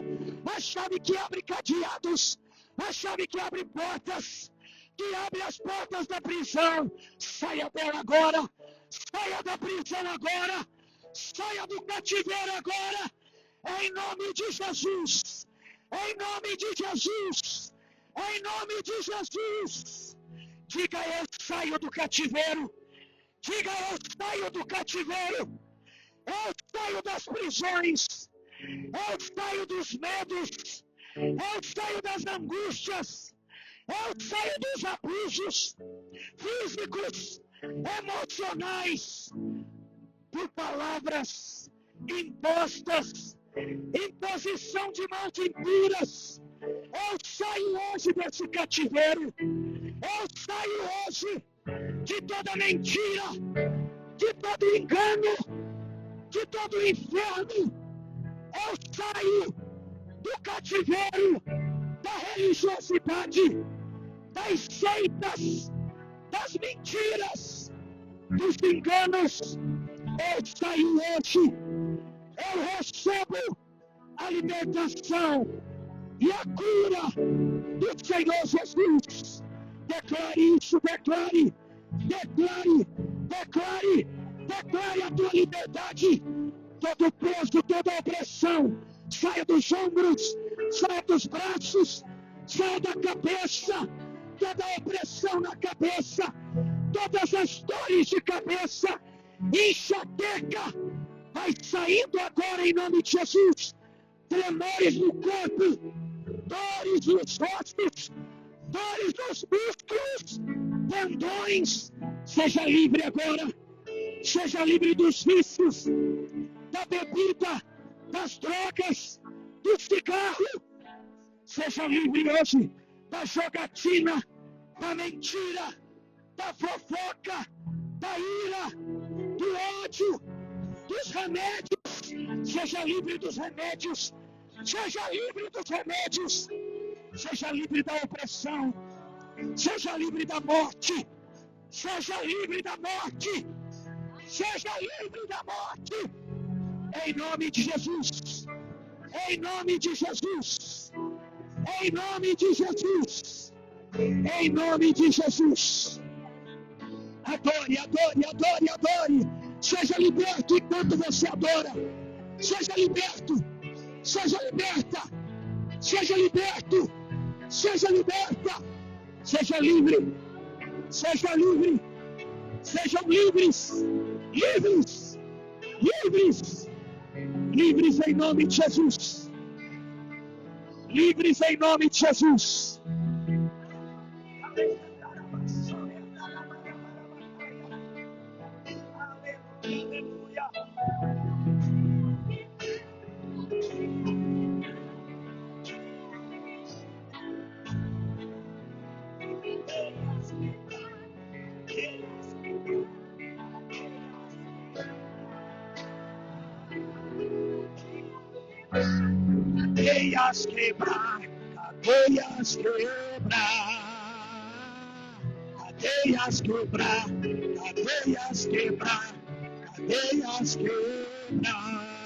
Speaker 4: A chave que abre cadeados. A chave que abre portas. Que abre as portas da prisão. Saia dela agora. Saia da prisão agora. Saia do cativeiro agora. Em nome de Jesus. Em nome de Jesus. Em nome de Jesus. Diga: eu saio do cativeiro. Diga: eu saio do cativeiro. Eu saio das prisões. Eu saio dos medos. Eu saio das angústias. Eu saio dos abusos físicos, emocionais, por palavras impostas, imposição de mãos impuras. Eu saio hoje desse cativeiro. Eu saio hoje de toda mentira, de todo engano, de todo inferno. Eu saio do cativeiro da religiosidade, das seitas, das mentiras, dos enganos. Eu saio hoje. Eu recebo a libertação e a cura do Senhor Jesus. Declare isso, declare, declare, declare, declare a tua liberdade. Todo peso, toda opressão, saia dos ombros, saia dos braços, saia da cabeça, toda opressão na cabeça, todas as dores de cabeça, enxaqueca, vai saindo agora em nome de Jesus. Tremores no corpo, dores nos ossos, dores nos músculos, tendões. Seja livre agora. Seja livre dos vícios, da bebida, das drogas, do cigarro. Seja livre hoje da jogatina, da mentira, da fofoca, da ira, do ódio, dos remédios. Seja livre dos remédios. Seja livre dos remédios. Seja livre da opressão. Seja livre da morte. Seja livre da morte. Seja livre da morte. Em nome de Jesus. Em nome de Jesus. Em nome de Jesus. Em nome de Jesus. Adore, adore, adore, adore. Seja liberto enquanto você adora. Seja liberto. Seja liberta. Seja liberto. Seja liberta. Seja livre. Seja livre. Sejam livres. Livres. Livres. Livres em nome de Jesus. Livres em nome de Jesus. Aleluia. Cadeias quebrar, cadeias quebrar, cadeias quebrar, cadeias quebrar, cadeias quebrar.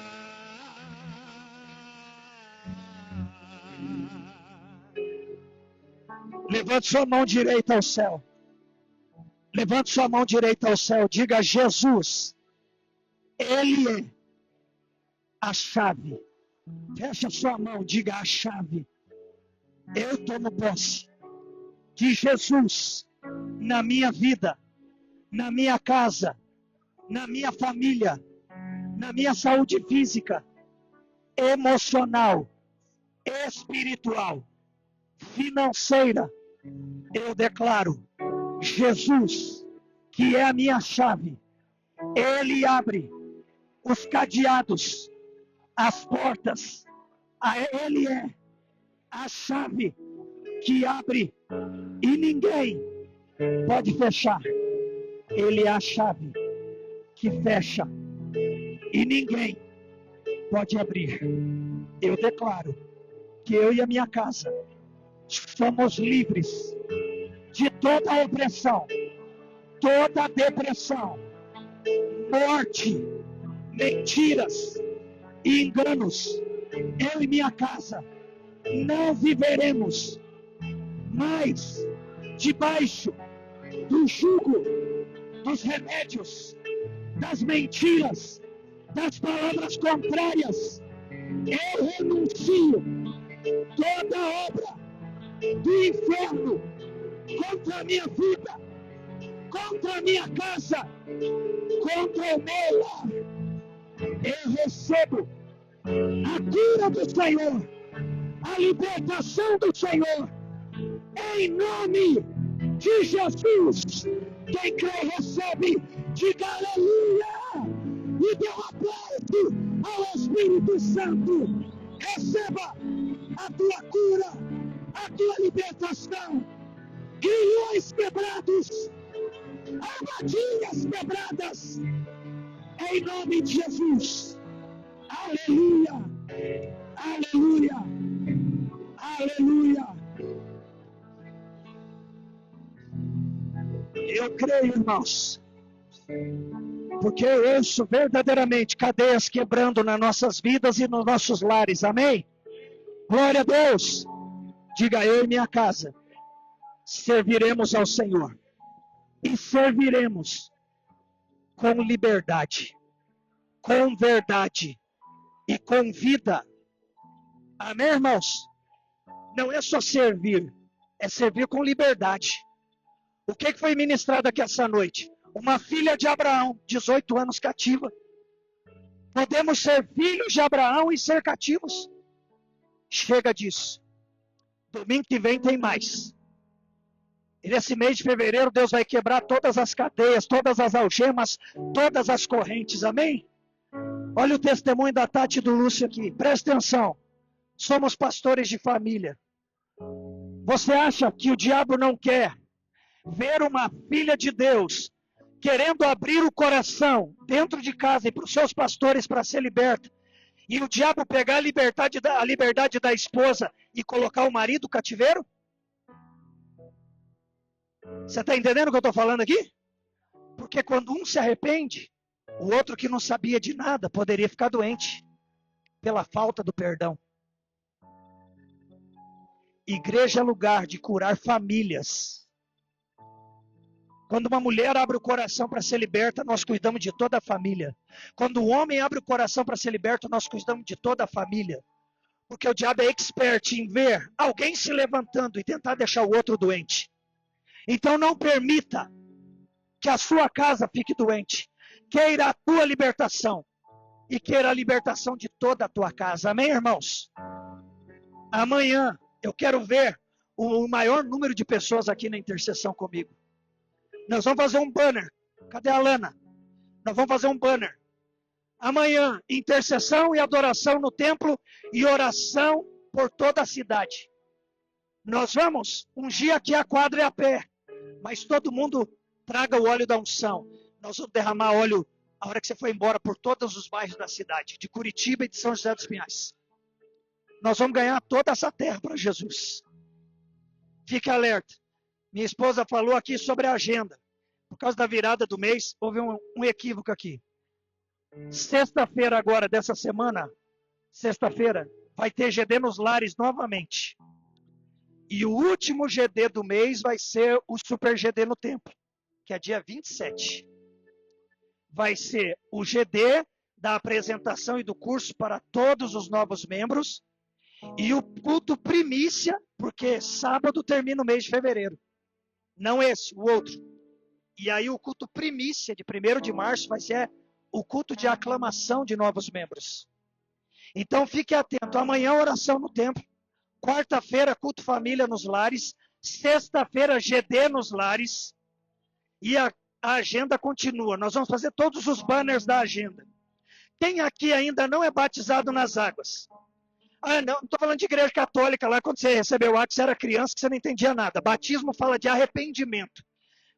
Speaker 4: Levante sua mão direita ao céu. Levante sua mão direita ao céu. Diga: Jesus, Ele é a chave. Fecha sua mão, diga: a chave. Eu tomo posse de Jesus na minha vida, na minha casa, na minha família, na minha saúde física, emocional, espiritual, financeira. Eu declaro: Jesus, que é a minha chave, Ele abre os cadeados, as portas. Ele é a chave que abre e ninguém pode fechar. Ele é a chave que fecha e ninguém pode abrir. Eu declaro que eu e a minha casa somos livres de toda opressão, toda depressão, morte, mentiras e enganos. Eu e minha casa não viveremos mais debaixo do jugo dos remédios, das mentiras, das palavras contrárias. Eu renuncio toda obra do inferno contra a minha vida, contra a minha casa, contra o meu lar. Eu recebo a cura do Senhor, a libertação do Senhor, em nome de Jesus. Quem crê recebe, diga aleluia, e dê um aplauso ao Espírito Santo. Receba a tua cura, a tua libertação, grilhões quebrados, armadilhas quebradas, em nome de Jesus. Aleluia, aleluia, aleluia. Eu creio, irmãos, porque eu ouço verdadeiramente cadeias quebrando nas nossas vidas e nos nossos lares, amém? Glória a Deus. Diga: eu e minha casa serviremos ao Senhor, e serviremos com liberdade, com verdade e com vida, amém, irmãos? Não é só servir, é servir com liberdade. O que foi ministrado aqui essa noite? Uma filha de Abraão, 18 anos cativa. Podemos ser filhos de Abraão e ser cativos? Chega disso. Domingo que vem tem mais. E nesse mês de fevereiro, Deus vai quebrar todas as cadeias, todas as algemas, todas as correntes, amém? Olha o testemunho da Tati e do Lúcio aqui, presta atenção. Somos pastores de família. Você acha que o diabo não quer ver uma filha de Deus querendo abrir o coração dentro de casa e para os seus pastores para ser liberta, e o diabo pegar a liberdade da esposa e colocar o marido cativeiro? Você está entendendo o que eu estou falando aqui? Porque quando um se arrepende, o outro que não sabia de nada poderia ficar doente pela falta do perdão. Igreja é lugar de curar famílias. Quando uma mulher abre o coração para ser liberta, nós cuidamos de toda a família. Quando o homem abre o coração para ser liberto, nós cuidamos de toda a família. Porque o diabo é expert em ver alguém se levantando e tentar deixar o outro doente. Então não permita que a sua casa fique doente. Queira a tua libertação e queira a libertação de toda a tua casa. Amém, irmãos? Amanhã eu quero ver o maior número de pessoas aqui na intercessão comigo. Nós vamos fazer um banner. Cadê a Lana? Nós vamos fazer um banner. Amanhã, intercessão e adoração no templo e oração por toda a cidade. Nós vamos ungir aqui a quadra e a pé. Mas todo mundo traga o óleo da unção. Nós vamos derramar óleo a hora que você for embora por todos os bairros da cidade, de Curitiba e de São José dos Pinhais. Nós vamos ganhar toda essa terra para Jesus. Fique alerta. Minha esposa falou aqui sobre a agenda. Por causa da virada do mês, houve um equívoco aqui. Sexta-feira agora, dessa semana, sexta-feira, vai ter GD nos lares novamente. E o último GD do mês vai ser o Super GD no templo, que é dia 27. Vai ser o GD da apresentação e do curso para todos os novos membros. E o culto primícia, porque sábado termina o mês de fevereiro. Não esse, o outro. E aí o culto primícia de 1º de março vai ser o culto de aclamação de novos membros. Então fique atento. Amanhã oração no templo. Quarta-feira culto família nos lares. Sexta-feira GD nos lares. E a agenda continua. Nós vamos fazer todos os banners da agenda. Quem aqui ainda não é batizado nas águas? Ah, não estou falando de igreja católica, lá quando você recebeu o ato, você era criança, que você não entendia nada. Batismo fala de arrependimento.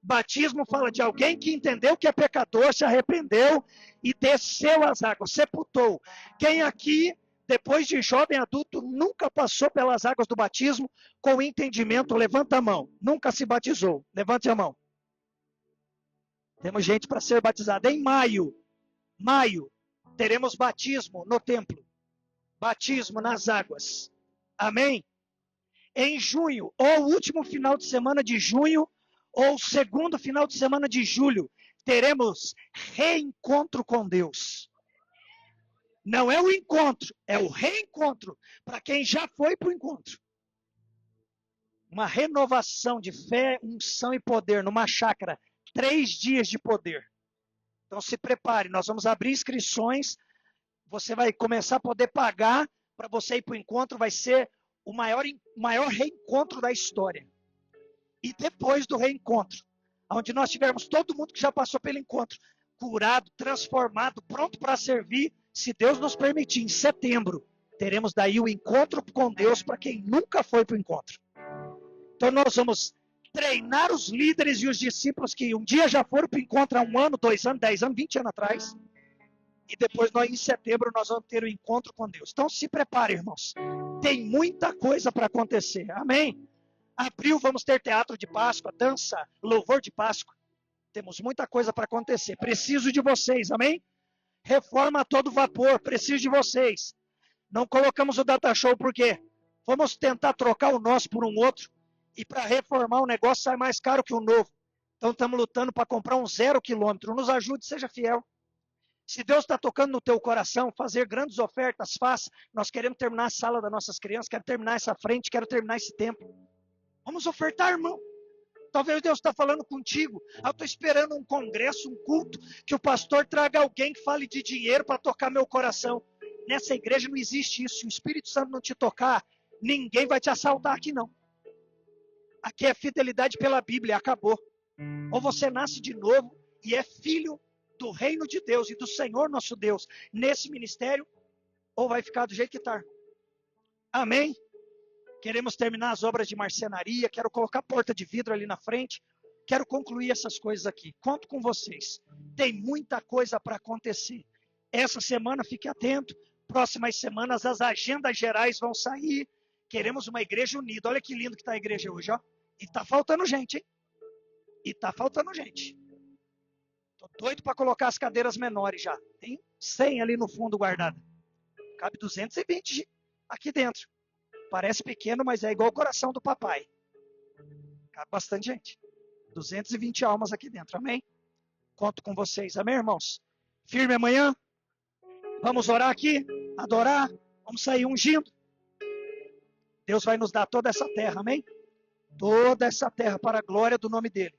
Speaker 4: Batismo fala de alguém que entendeu que é pecador, se arrependeu e desceu as águas, sepultou. Quem aqui, depois de jovem adulto, nunca passou pelas águas do batismo com entendimento? Levanta a mão. Nunca se batizou. Levante a mão. Temos gente para ser batizada. Em maio, teremos batismo no templo. Batismo nas águas. Amém? Em junho, ou último final de semana de junho, ou segundo final de semana de julho, teremos reencontro com Deus. Não é o encontro, é o reencontro para quem já foi para o encontro. Uma renovação de fé, unção e poder numa chácara. 3 dias de poder. Então se prepare, nós vamos abrir inscrições. Você vai começar a poder pagar para você ir para o encontro. Vai ser o maior reencontro da história. E depois do reencontro, onde nós tivermos todo mundo que já passou pelo encontro, curado, transformado, pronto para servir, se Deus nos permitir, em setembro, teremos daí o encontro com Deus para quem nunca foi para o encontro. Então nós vamos treinar os líderes e os discípulos que um dia já foram para o encontro há 1 ano, 2 anos, 10 anos, 20 anos atrás. E depois, em setembro, nós vamos ter o encontro com Deus. Então se prepare, irmãos. Tem muita coisa para acontecer. Amém? Abril vamos ter teatro de Páscoa, dança, louvor de Páscoa. Temos muita coisa para acontecer. Preciso de vocês, amém? Reforma a todo vapor, preciso de vocês. Não colocamos o data show porque vamos tentar trocar o nosso por um outro. E para reformar o negócio sai mais caro que o novo. Então estamos lutando para comprar um 0 quilômetro. Nos ajude, seja fiel. Se Deus está tocando no teu coração, fazer grandes ofertas, faça. Nós queremos terminar a sala das nossas crianças, quero terminar essa frente, quero terminar esse tempo. Vamos ofertar, irmão. Talvez Deus está falando contigo. Eu estou esperando um congresso, um culto, que o pastor traga alguém que fale de dinheiro para tocar meu coração. Nessa igreja não existe isso. Se o Espírito Santo não te tocar, ninguém vai te assaltar aqui não. Aqui é fidelidade pela Bíblia, acabou. Ou você nasce de novo e é filho do reino de Deus e do Senhor nosso Deus nesse ministério, ou vai ficar do jeito que está. Amém? Queremos terminar as obras de marcenaria, quero colocar porta de vidro ali na frente, quero concluir essas coisas aqui. Conto com vocês. Tem muita coisa para acontecer. Essa semana, fique atento. Próximas semanas, as agendas gerais vão sair. Queremos uma igreja unida. Olha que lindo que está a igreja hoje, ó. E está faltando gente, hein? E está faltando gente. Estou doido para colocar as cadeiras menores já. Tem 100 ali no fundo guardada. Cabe 220 aqui dentro. Parece pequeno, mas é igual o coração do papai. Cabe bastante gente. 220 almas aqui dentro, amém? Conto com vocês, amém, irmãos? Firme amanhã? Vamos orar aqui, adorar, vamos sair ungindo. Deus vai nos dar toda essa terra, amém? Toda essa terra para a glória do nome dele.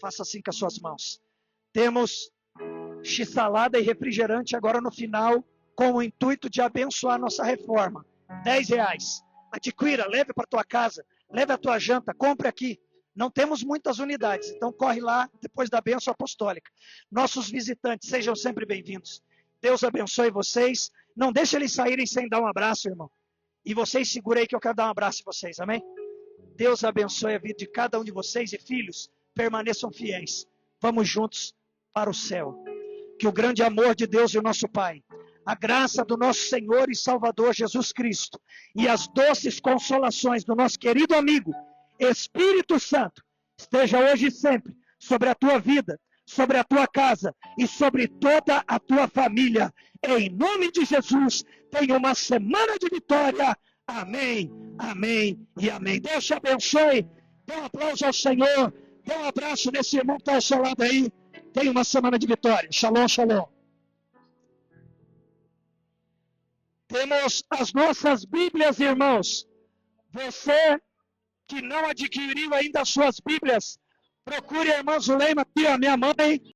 Speaker 4: Faça assim com as suas mãos. Temos x-salada e refrigerante agora no final, com o intuito de abençoar a nossa reforma. R$10. Adquira, leve para tua casa, leve a tua janta, compre aqui. Não temos muitas unidades, então corre lá depois da bênção apostólica. Nossos visitantes, sejam sempre bem-vindos. Deus abençoe vocês. Não deixe eles saírem sem dar um abraço, irmão. E vocês segurem aí que eu quero dar um abraço em vocês, amém? Deus abençoe a vida de cada um de vocês e filhos, permaneçam fiéis. Vamos juntos para o céu. Que o grande amor de Deus e o nosso Pai, a graça do nosso Senhor e Salvador Jesus Cristo e as doces consolações do nosso querido amigo Espírito Santo esteja hoje e sempre sobre a tua vida, sobre a tua casa e sobre toda a tua família. Em nome de Jesus, tenha uma semana de vitória. Amém, amém e amém. Deus te abençoe. Dê um aplauso ao Senhor. Dê um abraço nesse irmão que está ao seu lado aí. Tenha uma semana de vitória. Shalom, shalom. Temos as nossas Bíblias, irmãos. Você que não adquiriu ainda as suas Bíblias, procure a irmã Zuleima aqui, a minha mãe.